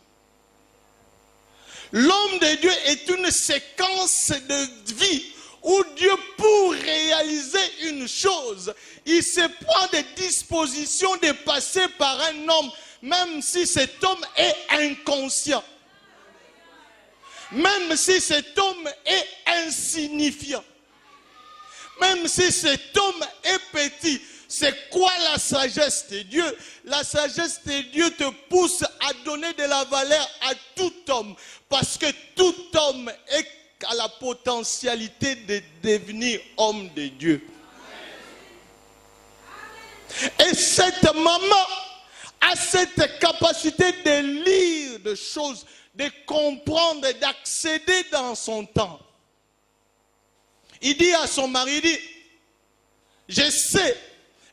L'homme de Dieu est une séquence de vie où Dieu, pour réaliser une chose, il se prend des dispositions de passer par un homme, même si cet homme est inconscient. Même si cet homme est insignifiant. Même si cet homme est petit. C'est quoi la sagesse de Dieu? La sagesse de Dieu te pousse à donner de la valeur à tout homme. Parce que tout homme a la potentialité de devenir homme de Dieu. Et cette maman a cette capacité de lire des choses, de comprendre, d'accéder dans son temps. Il dit à son mari, il dit, je sais.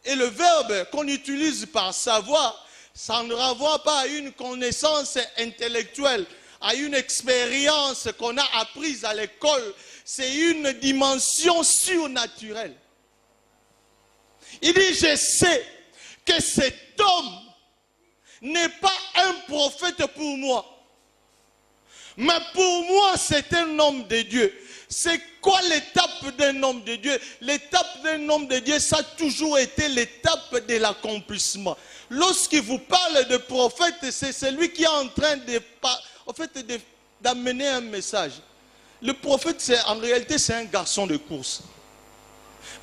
Et le verbe qu'on utilise par savoir, ça ne renvoie pas à une connaissance intellectuelle, à une expérience qu'on a apprise à l'école. C'est une dimension surnaturelle. Il dit, je sais que cet homme n'est pas un prophète pour moi. Mais pour moi, c'est un homme de Dieu. C'est quoi l'étape d'un homme de Dieu? L'étape d'un homme de Dieu, ça a toujours été l'étape de l'accomplissement. Lorsqu'il vous parle de prophète, c'est celui qui est en train d'amener un message. Le prophète, en réalité, c'est un garçon de course.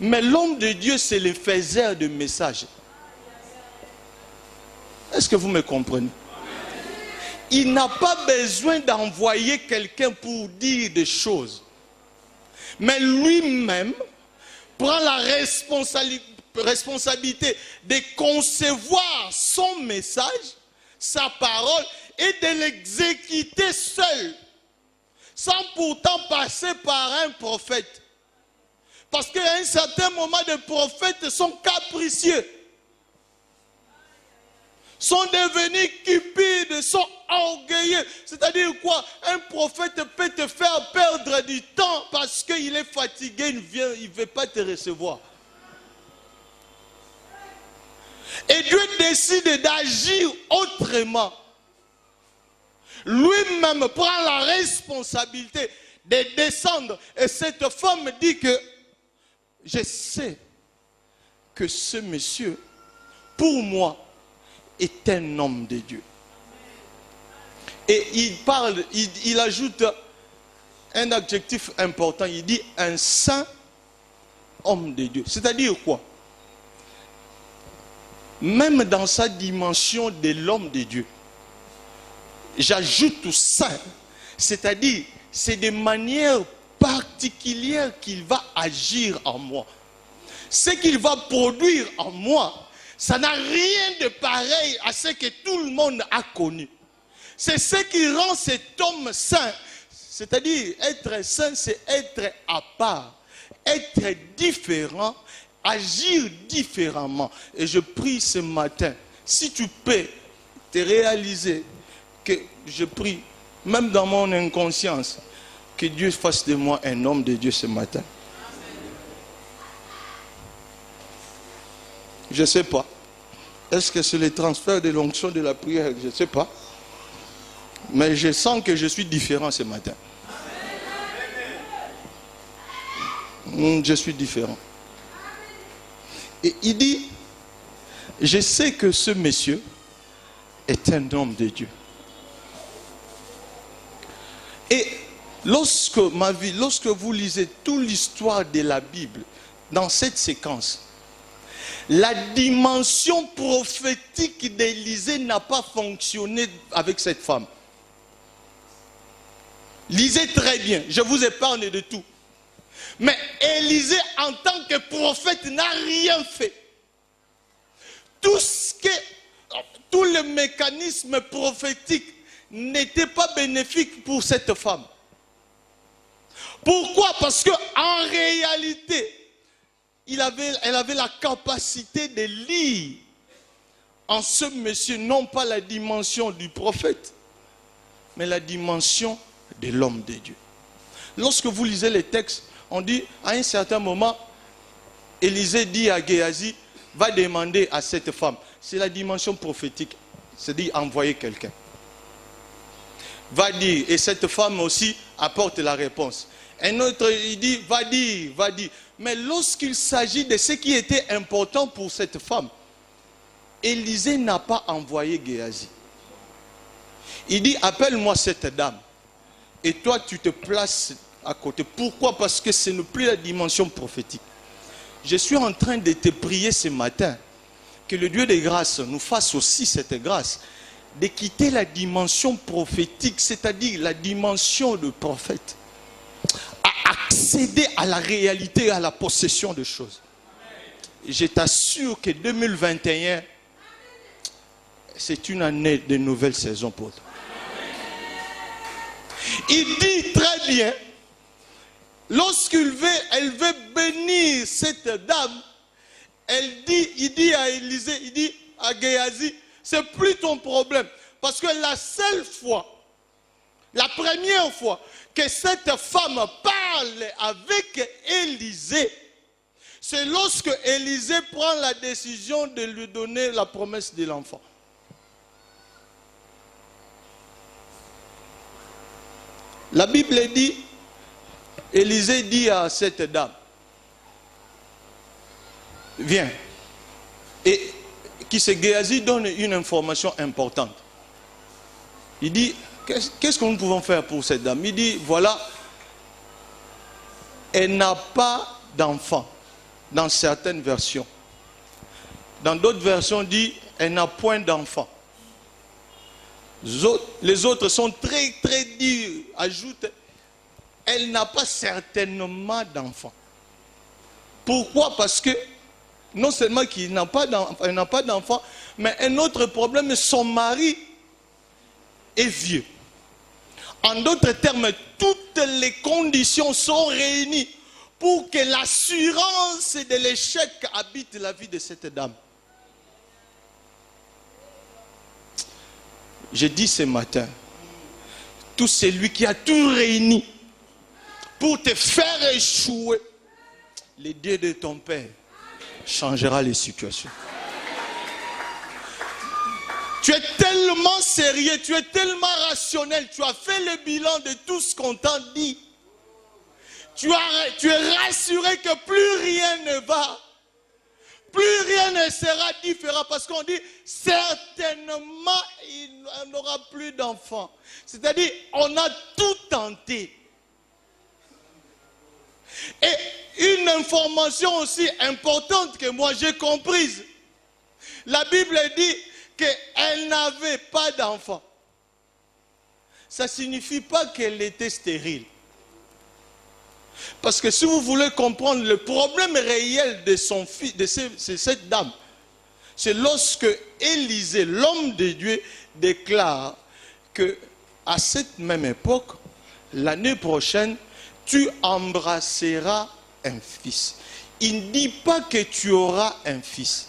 Mais l'homme de Dieu, c'est le faiseur de messages. Est-ce que vous me comprenez? Il n'a pas besoin d'envoyer quelqu'un pour dire des choses. Mais lui-même, prend la responsabilité de concevoir son message, sa parole, et de l'exécuter seul, sans pourtant passer par un prophète. Parce qu'à un certain moment, les prophètes sont capricieux, sont devenus cupides, sont orgueilleux. C'est-à-dire quoi? Un prophète peut te faire perdre du temps parce qu'il est fatigué, il ne veut pas te recevoir. Et Dieu décide d'agir autrement. Lui-même prend la responsabilité de descendre. Et cette femme dit que je sais que ce monsieur, pour moi, est un homme de Dieu. Et il ajoute un adjectif important. Il dit un saint homme de Dieu. C'est-à-dire quoi? Même dans sa dimension de l'homme de Dieu, j'ajoute saint, c'est-à-dire c'est de manière particulière qu'il va agir en moi. Ce qu'il va produire en moi, ça n'a rien de pareil à ce que tout le monde a connu. C'est ce qui rend cet homme saint. C'est-à-dire être saint, c'est être à part, être différent, agir différemment. Et je prie ce matin, si tu peux te réaliser que je prie, même dans mon inconscience, que Dieu fasse de moi un homme de Dieu ce matin. Je ne sais pas. Est-ce que c'est le transfert de l'onction de la prière? Je ne sais pas. Mais je sens que je suis différent ce matin. Je suis différent. Et il dit, je sais que ce monsieur est un homme de Dieu. Et lorsque vous lisez toute l'histoire de la Bible, dans cette séquence, la dimension prophétique d'Élisée n'a pas fonctionné avec cette femme. Lisez très bien, je vous épargne de tout. Mais Élisée, en tant que prophète, n'a rien fait. Tout le mécanisme prophétique n'était pas bénéfique pour cette femme. Pourquoi? Parce qu'en réalité, elle avait la capacité de lire en ce monsieur, non pas la dimension du prophète, mais la dimension de l'homme de Dieu. Lorsque vous lisez les textes, on dit, à un certain moment, Élisée dit à Géasi, va demander à cette femme. C'est la dimension prophétique, c'est-à-dire envoyer quelqu'un. Va dire, et cette femme aussi apporte la réponse. Un autre, il dit, va dire, va dire. Mais lorsqu'il s'agit de ce qui était important pour cette femme, Élisée n'a pas envoyé Géasi. Il dit, appelle-moi cette dame. Et toi, tu te places à côté. Pourquoi? Parce que ce n'est plus la dimension prophétique. Je suis en train de te prier ce matin, que le Dieu des grâces nous fasse aussi cette grâce, de quitter la dimension prophétique, c'est-à-dire la dimension de prophète, à accéder à la réalité, à la possession de choses. Et je t'assure que 2021, c'est une année de nouvelles saisons pour toi. Il dit très bien, lorsqu'elle veut bénir cette dame, il dit à Élisée, il dit à Géasi, c'est plus ton problème. Parce que la seule fois, la première fois que cette femme parle avec Élisée, c'est lorsque Élisée prend la décision de lui donner la promesse de l'enfant. La Bible dit, Élisée dit à cette dame, viens. Et qui se Géasi donne une information importante. Il dit, qu'est-ce que nous pouvons faire pour cette dame? Il dit, voilà, elle n'a pas d'enfant dans certaines versions. Dans d'autres versions, dit, elle n'a point d'enfant. Les autres sont très très durs. Ajoute, elle n'a pas certainement d'enfant. Pourquoi? Parce que non seulement qu'il n'a pas d'enfant, mais un autre problème, son mari est vieux. En d'autres termes, toutes les conditions sont réunies pour que l'assurance de l'échec habite la vie de cette dame. J'ai dit ce matin, tout celui qui a tout réuni pour te faire échouer, le Dieu de ton père changera les situations. Tu es tellement sérieux, tu es tellement rationnel, tu as fait le bilan de tout ce qu'on t'a dit. Tu es rassuré que plus rien ne va, plus rien ne sera différent. Parce qu'on dit, certainement, il n'aura plus d'enfants. C'est-à-dire, on a tout tenté. Et une information aussi importante que moi j'ai comprise. La Bible dit qu'elle n'avait pas d'enfant. Ça ne signifie pas qu'elle était stérile. Parce que si vous voulez comprendre le problème réel de son fils, de cette dame, c'est lorsque Élisée, l'homme de Dieu, déclare que à cette même époque, l'année prochaine, tu embrasseras un fils. Il ne dit pas que tu auras un fils.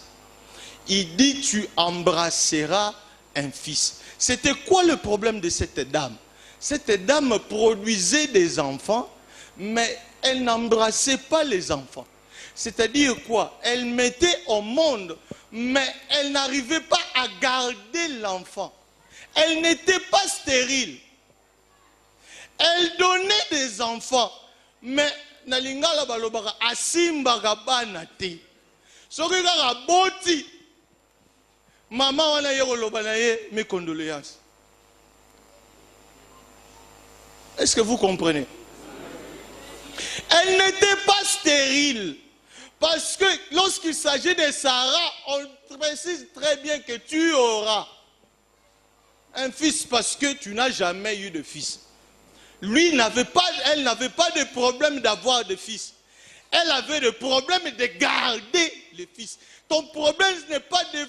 Il dit tu embrasseras un fils. C'était quoi le problème de cette dame? Cette dame produisait des enfants, mais elle n'embrassait pas les enfants. C'est-à-dire quoi? Elle mettait au monde, mais elle n'arrivait pas à garder l'enfant. Elle n'était pas stérile. Elle donnait des enfants, mais nalingala balobaka asimbaka bana te. Soki kaka boti, maman wana ye koloba na ye mes condoléances. Est-ce que vous comprenez? Elle n'était pas stérile. Parce que lorsqu'il s'agit de Sarah, on précise très bien que tu auras un fils parce que tu n'as jamais eu de fils. Elle n'avait pas de problème d'avoir de fils. Elle avait le problème de garder le fils. Ton problème ce n'est pas de...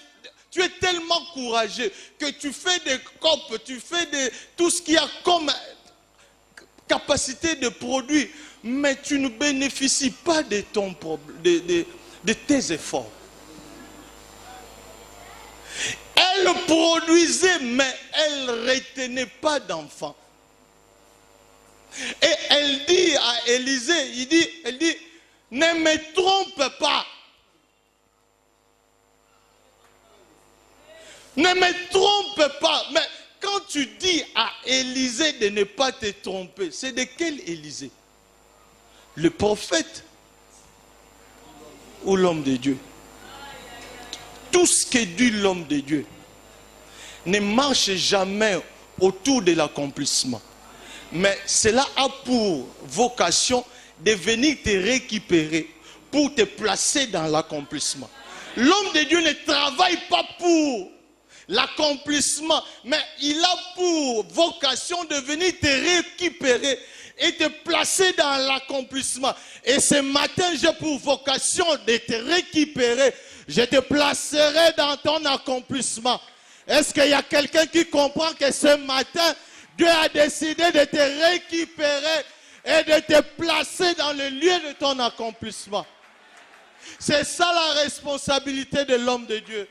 Tu es tellement courageux que tu fais des copes, tu fais tout ce qu'il y a comme capacité de produire, mais tu ne bénéficies pas de tes efforts. Elle produisait, mais elle ne retenait pas d'enfants. Et elle dit à Élisée, elle dit, ne me trompe pas. Ne me trompe pas. Mais quand tu dis à Élisée de ne pas te tromper, c'est de quel Élisée? Le prophète ou l'homme de Dieu? Tout ce que dit l'homme de Dieu ne marche jamais autour de l'accomplissement. Mais cela a pour vocation de venir te récupérer pour te placer dans l'accomplissement. L'homme de Dieu ne travaille pas pour l'accomplissement, mais il a pour vocation de venir te récupérer et te placer dans l'accomplissement. Et ce matin, j'ai pour vocation de te récupérer. Je te placerai dans ton accomplissement. Est-ce qu'il y a quelqu'un qui comprend que ce matin, Dieu a décidé de te récupérer et de te placer dans le lieu de ton accomplissement? C'est ça la responsabilité de l'homme de Dieu.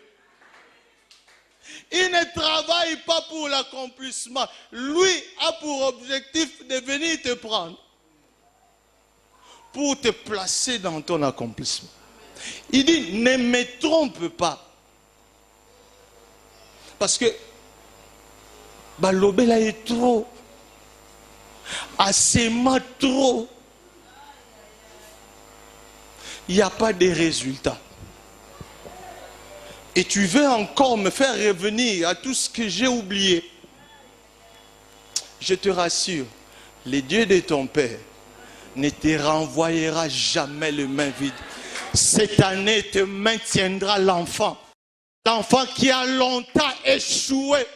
Il ne travaille pas pour l'accomplissement. Lui a pour objectif de venir te prendre pour te placer dans ton accomplissement. Il dit, ne me trompe pas. Parce que Balobela est trop. Asema trop. Il n'y a pas de résultat. Et tu veux encore me faire revenir à tout ce que j'ai oublié. Je te rassure, le Dieu de ton Père ne te renvoyera jamais les mains vides. Cette année te maintiendra l'enfant. L'enfant qui a longtemps échoué,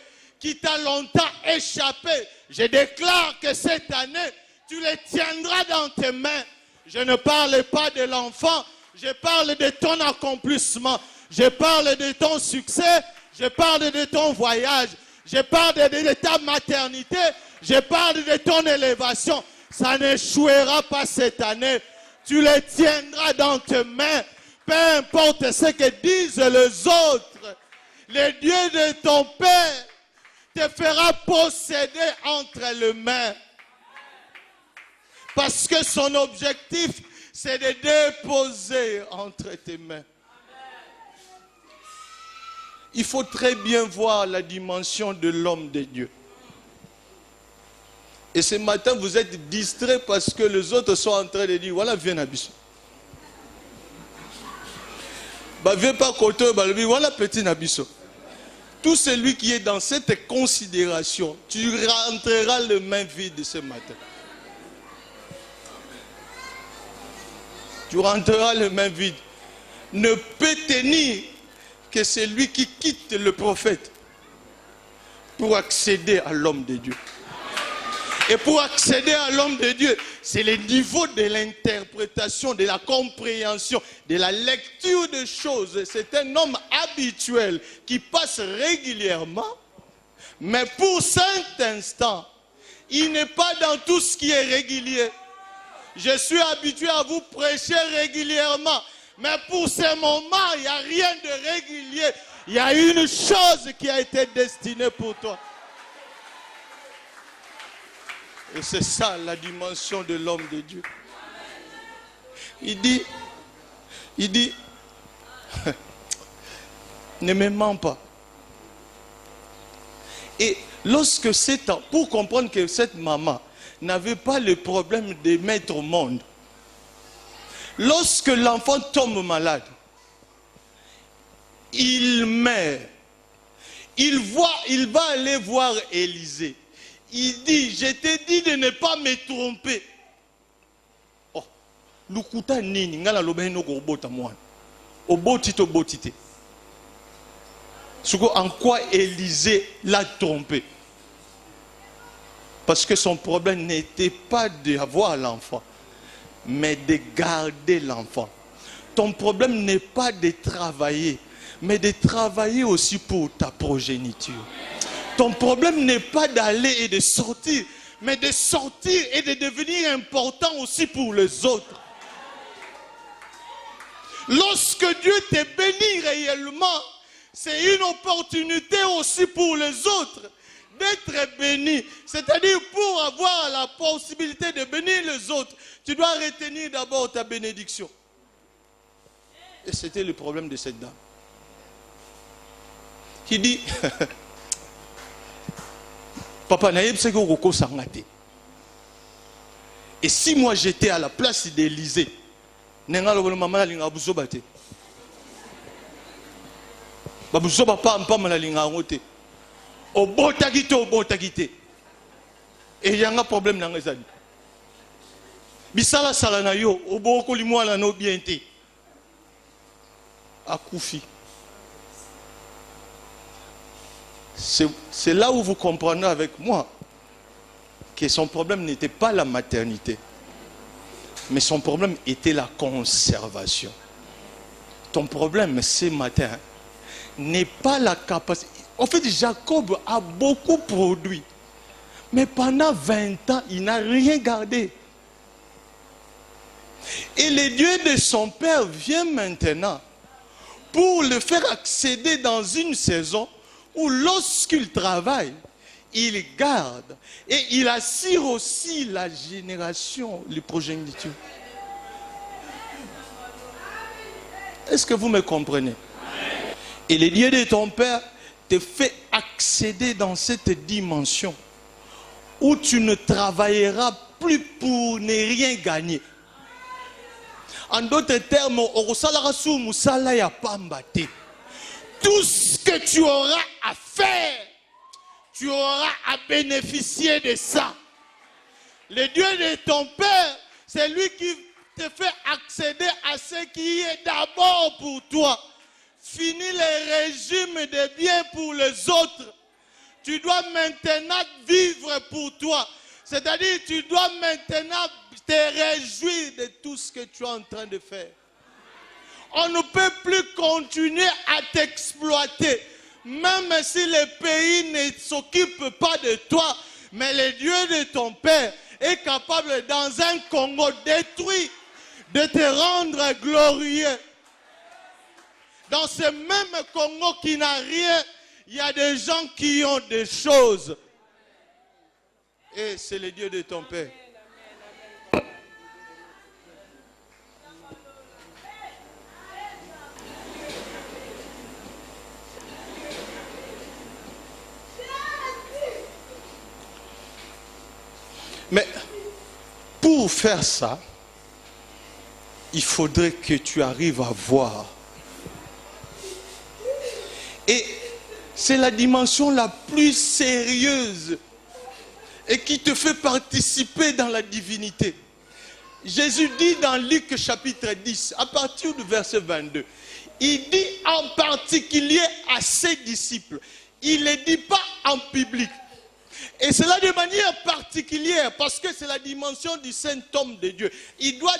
qui t'a longtemps échappé. Je déclare que cette année, tu le tiendras dans tes mains. Je ne parle pas de l'enfant, Je parle de ton accomplissement. Je parle de ton succès. Je parle de ton voyage. Je parle de ta maternité. Je parle de ton élévation. Ça n'échouera pas cette année. Tu le tiendras dans tes mains. Peu importe ce que disent les autres. Le Dieu de ton Père te fera posséder entre les mains. Parce que son objectif, c'est de déposer entre tes mains. Il faut très bien voir la dimension de l'homme de Dieu. Et ce matin, vous êtes distrait parce que les autres sont en train de dire, voilà, viens à Bissau. Viens pas côté, voilà, petit Nabiso. Tout celui qui est dans cette considération, tu rentreras les mains vides ce matin. Tu rentreras les mains vides. Ne peut tenir que celui qui quitte le prophète pour accéder à l'homme de Dieu. Et pour accéder à l'homme de Dieu, c'est le niveau de l'interprétation, de la compréhension, de la lecture des choses. C'est un homme habituel qui passe régulièrement, mais pour cet instant, il n'est pas dans tout ce qui est régulier. Je suis habitué à vous prêcher régulièrement, mais pour ce moment, il n'y a rien de régulier. Il y a une chose qui a été destinée pour toi. Et c'est ça la dimension de l'homme de Dieu. Il dit, ne me mens pas. Et lorsque c'est pour comprendre que cette maman n'avait pas le problème de mettre au monde, lorsque l'enfant tombe malade, il meurt. Il va aller voir Élisée. Il dit, je t'ai dit de ne pas me tromper. Oh, lukuta nini ngala lobeno go bota moi. Obotito botite. En quoi Élisée l'a trompé? Parce que son problème n'était pas d'avoir l'enfant, mais de garder l'enfant. Ton problème n'est pas de travailler, mais de travailler aussi pour ta progéniture. Ton problème n'est pas d'aller et de sortir, mais de sortir et de devenir important aussi pour les autres. Lorsque Dieu te bénit réellement, c'est une opportunité aussi pour les autres d'être bénis. C'est-à-dire pour avoir la possibilité de bénir les autres, tu dois retenir d'abord ta bénédiction. Et c'était le problème de cette dame. Qui dit... Papa, et si moi j'étais à la place d'Élisée, et il y a un problème dans les années. Bisala salanayo, oboko limwala no biente. Akoufi. C'est là où vous comprenez avec moi que son problème n'était pas la maternité, mais son problème était la conservation. Ton problème ce matin n'est pas la capacité. En fait, Jacob a beaucoup produit, mais pendant 20 ans, il n'a rien gardé. Et le Dieu de son père vient maintenant pour le faire accéder dans une saison où lorsqu'il travaille, il garde et il assure aussi la génération, les progénitures. Est-ce que vous me comprenez? Et le Dieu de ton père te fait accéder dans cette dimension où tu ne travailleras plus pour ne rien gagner. En d'autres termes, tout ce que tu auras à faire, tu auras à bénéficier de ça. Le Dieu de ton père, c'est lui qui te fait accéder à ce qui est d'abord pour toi. Fini les régimes de biens pour les autres. Tu dois maintenant vivre pour toi. C'est-à-dire, tu dois maintenant te réjouir de tout ce que tu es en train de faire. on ne peut plus continuer à t'exploiter. Même si le pays ne s'occupe pas de toi, mais le Dieu de ton père est capable dans un Congo détruit de te rendre glorieux. Dans ce même Congo qui n'a rien, il y a des gens qui ont des choses. Et c'est le Dieu de ton père. Mais pour faire ça, il faudrait que tu arrives à voir. Et c'est la dimension la plus sérieuse et qui te fait participer dans la divinité. Jésus dit dans Luc chapitre 10, à partir du verset 22, il dit en particulier à ses disciples, il ne le dit pas en public. Et cela de manière particulière parce que c'est la dimension du Saint-Homme de Dieu. Il doit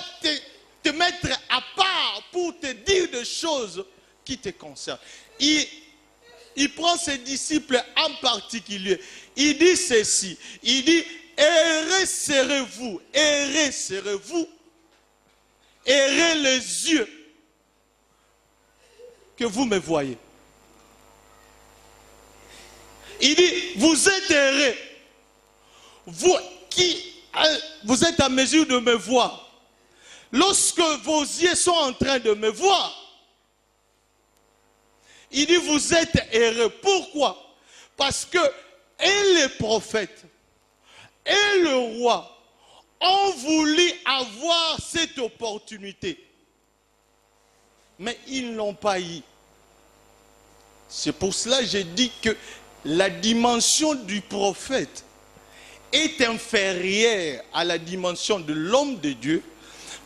te mettre à part pour te dire des choses qui te concernent. Il prend ses disciples en particulier. Il dit ceci. Il dit, errez serrez-vous, errez serrez-vous, errez les yeux que vous me voyez. Il dit, vous êtes errés, vous qui vous êtes à mesure de me voir. Lorsque vos yeux sont en train de me voir, il dit, vous êtes errés. Pourquoi? Parce que et les prophètes et le roi ont voulu avoir cette opportunité, mais ils ne l'ont pas eu. C'est pour cela que j'ai dit que la dimension du prophète est inférieure à la dimension de l'homme de Dieu,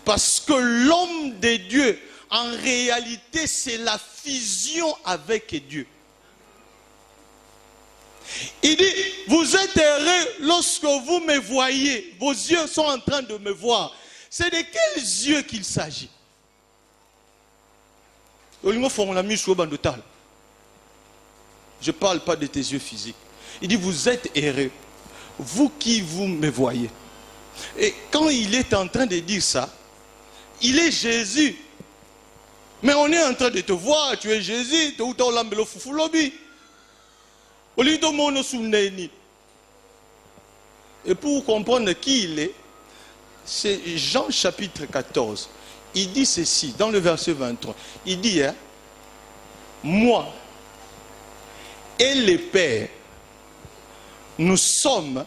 parce que l'homme de Dieu, en réalité, c'est la fusion avec Dieu. Il dit, vous êtes heureux lorsque vous me voyez, vos yeux sont en train de me voir. C'est de quels yeux qu'il s'agit? Je ne parle pas de tes yeux physiques. Il dit, vous êtes heureux, vous qui vous me voyez. Et quand il est en train de dire ça, il est Jésus. Mais on est en train de te voir, tu es Jésus, tu es où l'ambelo foufulobi. Et pour comprendre qui il est, c'est Jean chapitre 14. Il dit ceci, dans le verset 23. Il dit, hein, moi et le Père, nous sommes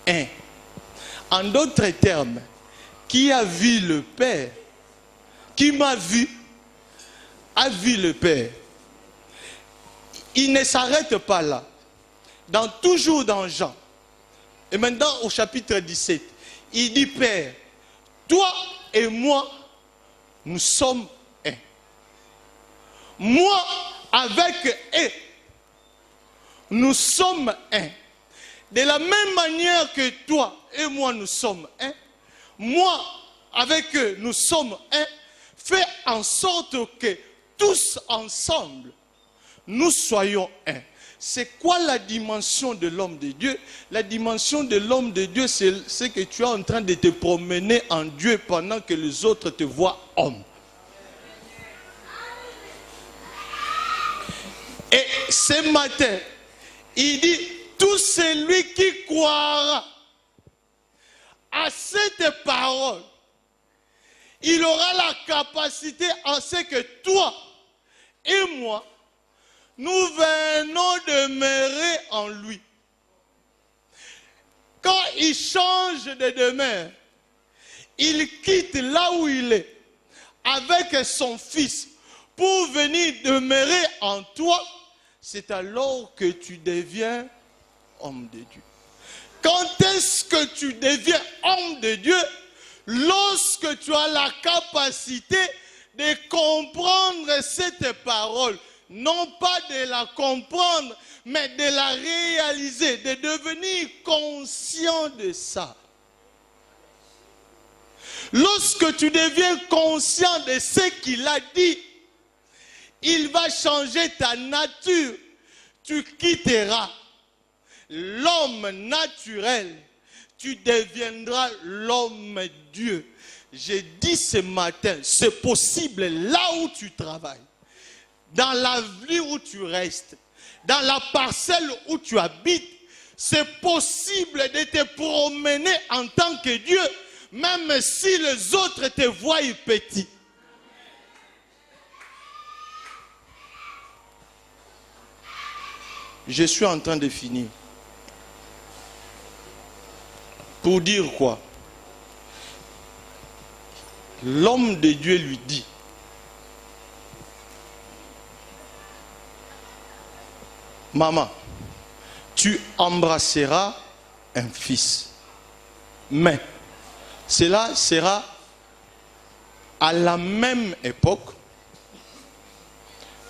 un. En d'autres termes, qui a vu le Père, qui m'a vu, a vu le Père. Il ne s'arrête pas là. Toujours dans Jean. Et maintenant au chapitre 17, il dit, Père, toi et moi, nous sommes un. Moi avec eux, nous sommes un. De la même manière que toi et moi, nous sommes un. Moi avec eux, nous sommes un. Fais en sorte que tous ensemble, nous soyons un. C'est quoi la dimension de l'homme de Dieu? La dimension de l'homme de Dieu, c'est que tu es en train de te promener en Dieu pendant que les autres te voient homme. Et ce matin, il dit, tout celui qui croira à cette parole, il aura la capacité à ce que toi et moi, nous venons demeurer en lui. Quand il change de demeure, il quitte là où il est avec son fils pour venir demeurer en toi, c'est alors que tu deviens homme de Dieu. Quand est-ce que tu deviens homme de Dieu? Lorsque tu as la capacité de comprendre cette parole, non pas de la comprendre, mais de la réaliser, de devenir conscient de ça. Lorsque tu deviens conscient de ce qu'il a dit, il va changer ta nature. Tu quitteras l'homme naturel. Tu deviendras l'homme Dieu. J'ai dit ce matin, c'est possible là où tu travailles, dans l'avenue où tu restes, dans la parcelle où tu habites. C'est possible de te promener en tant que Dieu, même si les autres te voient petit. Je suis en train de finir. Pour dire quoi? L'homme de Dieu lui dit, maman, tu embrasseras un fils, mais cela sera à la même époque,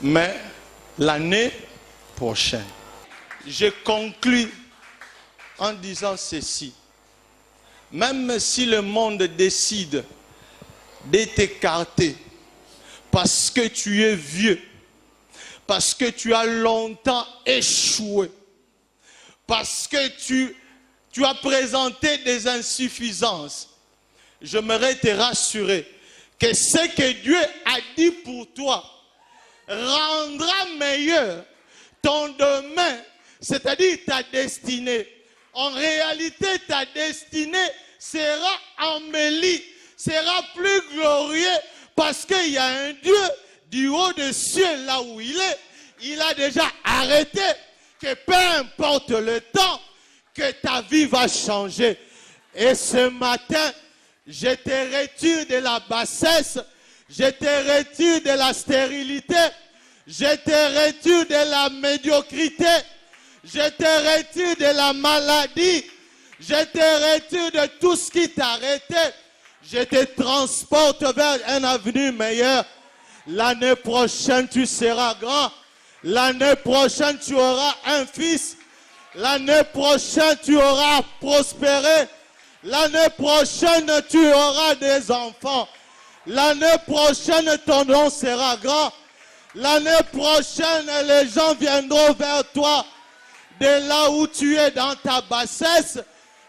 mais l'année prochaine. Je conclus en disant ceci. Même si le monde décide de t'écarter parce que tu es vieux, parce que tu as longtemps échoué, parce que tu as présenté des insuffisances, j'aimerais te rassurer que ce que Dieu a dit pour toi rendra meilleur ton demain, c'est-à-dire ta destinée. En réalité, ta destinée sera embellie, sera plus glorieuse, parce qu'il y a un Dieu du haut des cieux, là où il est. Il a déjà arrêté que peu importe le temps, que ta vie va changer. Et ce matin, je te retire de la bassesse, je te retire de la stérilité, je te retire de la médiocrité, je te retire de la maladie, je te retire de tout ce qui t'arrêtait. Je te transporte vers un avenir meilleur. L'année prochaine, tu seras grand. L'année prochaine, tu auras un fils. L'année prochaine, tu auras prospéré. L'année prochaine, tu auras des enfants. L'année prochaine, ton nom sera grand. L'année prochaine, les gens viendront vers toi. De là où tu es dans ta bassesse,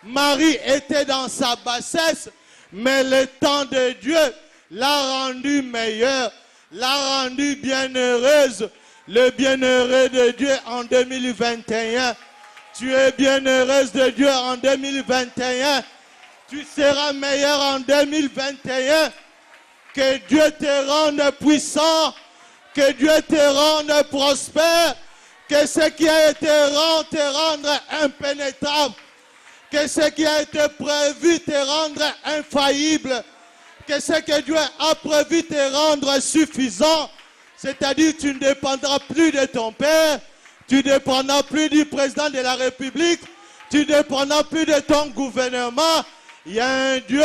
Marie était dans sa bassesse, mais le temps de Dieu l'a rendue meilleure, l'a rendue bienheureuse. Le bienheureux de Dieu en 2021. Tu es bienheureuse de Dieu en 2021. Tu seras meilleur en 2021. Que Dieu te rende puissant. Que Dieu te rende prospère. Que ce qui a été rendu te rende impénétrable. Que ce qui a été prévu te rende infaillible. Que ce que Dieu a prévu te rendre suffisant. C'est-à-dire tu ne dépendras plus de ton père, tu ne dépendras plus du président de la République, tu ne dépendras plus de ton gouvernement. Il y a un Dieu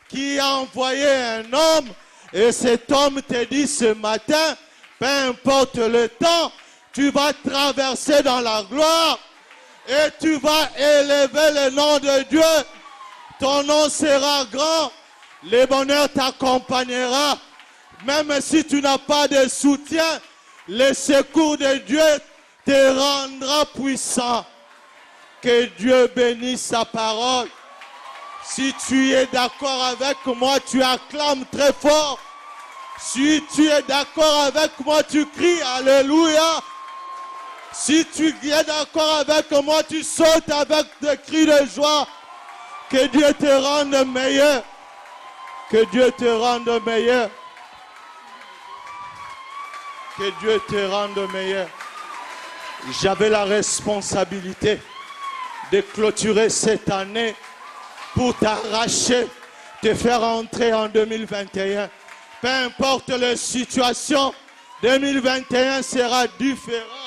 qui a envoyé un homme et cet homme te dit ce matin, peu importe le temps, tu vas traverser dans la gloire et tu vas élever le nom de Dieu. Ton nom sera grand, le bonheur t'accompagnera. Même si tu n'as pas de soutien, le secours de Dieu te rendra puissant. Que Dieu bénisse sa parole. Si tu es d'accord avec moi, tu acclames très fort. Si tu es d'accord avec moi, tu cries Alléluia. Si tu es d'accord avec moi, tu sautes avec des cris de joie. Que Dieu te rende meilleur. Que Dieu te rende meilleur. Que Dieu te rende meilleur. J'avais la responsabilité de clôturer cette année pour t'arracher, te faire entrer en 2021. Peu importe la situation, 2021 sera différent.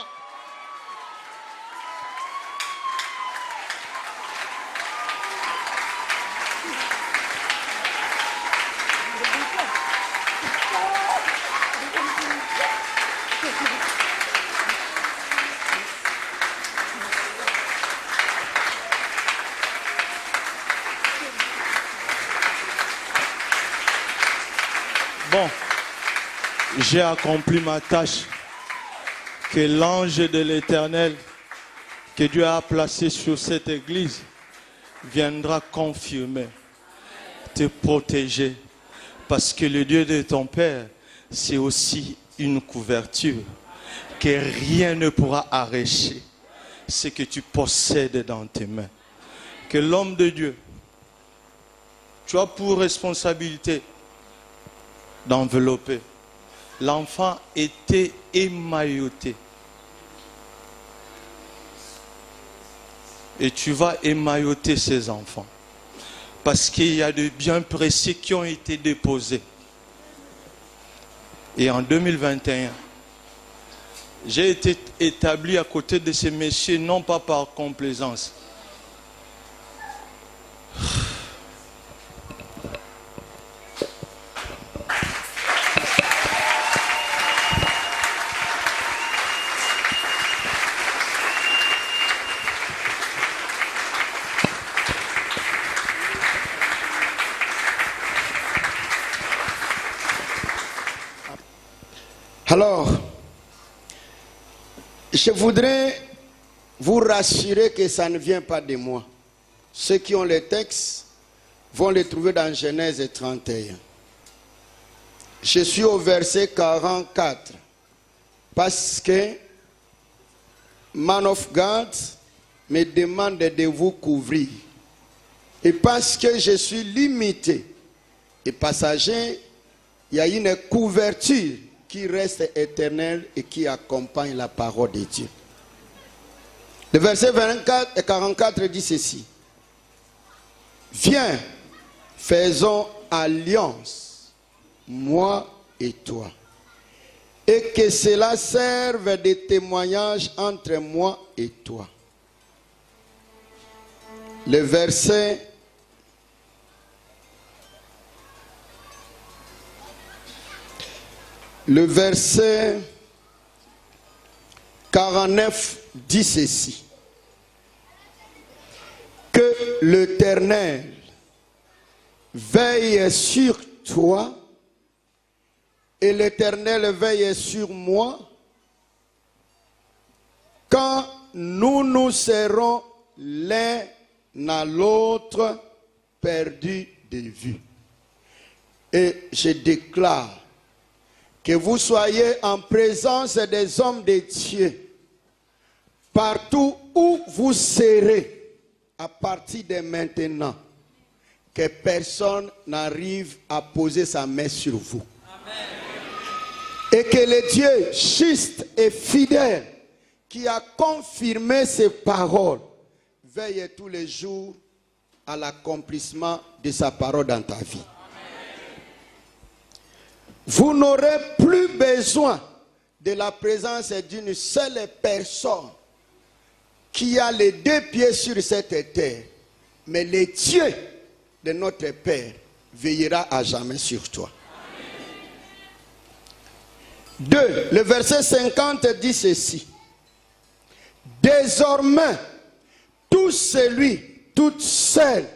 j'ai accompli ma tâche, que l'ange de l'Éternel que Dieu a placé sur cette église viendra confirmer, te protéger, parce que le Dieu de ton Père, c'est aussi une couverture que rien ne pourra arracher ce que tu possèdes dans tes mains. Que l'homme de Dieu, tu as pour responsabilité d'envelopper. L'enfant était émailloté. Et tu vas émailloter ces enfants. Parce qu'il y a de biens précieux qui ont été déposés. Et en 2021, j'ai été établi à côté de ces messieurs, non pas par complaisance. Alors, je voudrais vous rassurer que ça ne vient pas de moi. Ceux qui ont les textes vont les trouver dans Genèse 31. Je suis au verset 44. Parce que Man of God me demande de vous couvrir. Et parce que je suis limité et passager, il y a une couverture qui reste éternelle et qui accompagne la parole de Dieu. Le verset 24 et 44 dit ceci. Viens, faisons alliance, moi et toi, et que cela serve de témoignage entre moi et toi. Le verset 49 dit ceci. Que l'Éternel veille sur toi et l'Éternel veille sur moi quand nous serons l'un à l'autre perdus de vue. Et je déclare que vous soyez en présence des hommes de Dieu, partout où vous serez, à partir de maintenant, que personne n'arrive à poser sa main sur vous. Amen. Et que le Dieu juste et fidèle, qui a confirmé ses paroles, veille tous les jours à l'accomplissement de sa parole dans ta vie. Vous n'aurez plus besoin de la présence d'une seule personne qui a les deux pieds sur cette terre. Mais le Dieu de notre Père veillera à jamais sur toi. 2. Le verset 50 dit ceci. Désormais, tout celui, toute celle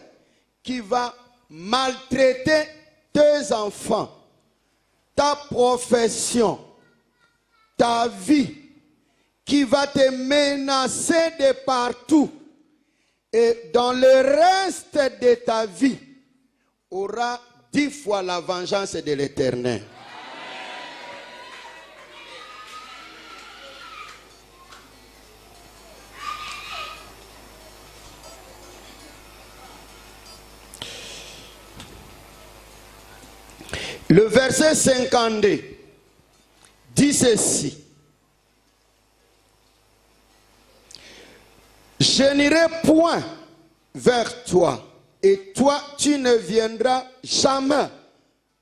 qui va maltraiter tes enfants, ta profession, ta vie, qui va te menacer de partout, et dans le reste de ta vie, aura 10 fois la vengeance de l'Éternel. Le verset 52 dit ceci. Je n'irai point vers toi, et toi tu ne viendras jamais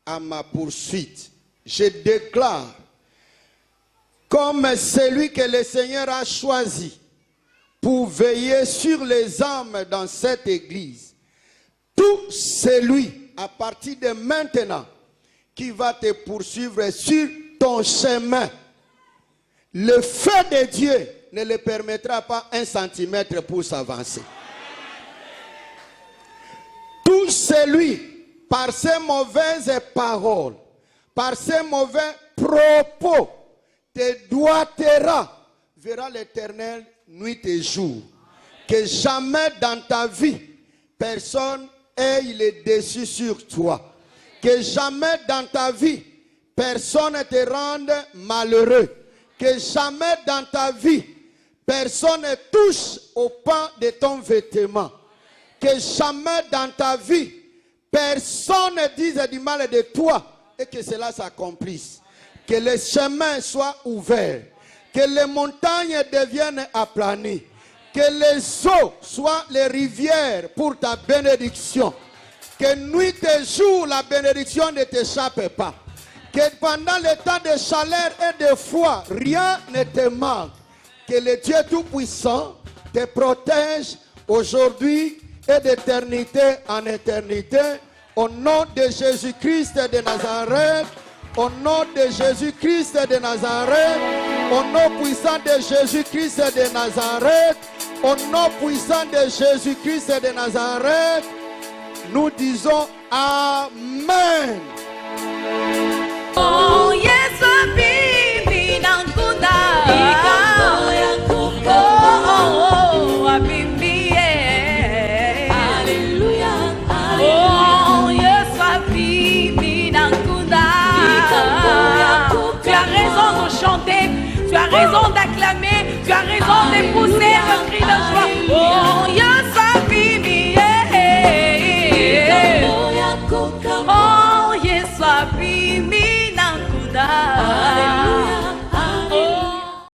à ma poursuite. Je déclare, comme celui que le Seigneur a choisi pour veiller sur les âmes dans cette église, tout celui à partir de maintenant qui va te poursuivre sur ton chemin, le feu de Dieu ne le permettra pas 1 centimètre pour s'avancer. Tout celui, par ses mauvaises paroles, par ses mauvais troupeau te doigtera, verra l'Éternel nuit et jour. Que jamais dans ta vie, personne ait le dessus sur toi. Que jamais dans ta vie, personne ne te rende malheureux. Que jamais dans ta vie, personne ne touche au pan de ton vêtement. Que jamais dans ta vie, personne ne dise du mal de toi et que cela s'accomplisse. Que les chemins soient ouverts. Que les montagnes deviennent aplanies. Que les eaux soient les rivières pour ta bénédiction. Que nuit et jour, la bénédiction ne t'échappe pas. Que pendant le temps de chaleur et de froid, rien ne te manque. Que le Dieu Tout-Puissant te protège aujourd'hui et d'éternité en éternité. Au nom de Jésus-Christ de Nazareth. Au nom de Jésus-Christ de Nazareth. Au nom puissant de Jésus-Christ de Nazareth. Au nom puissant de Jésus-Christ de Nazareth. Nous disons Amen. Oh, yes, Habibi Nankunda. Oh, Habibi, Alléluia. Oh, yes, Habibi Nankunda. Tu as raison de chanter, tu as raison d'acclamer, tu as raison de pousser un cri de joie. Oh, yes, Habibi, oh,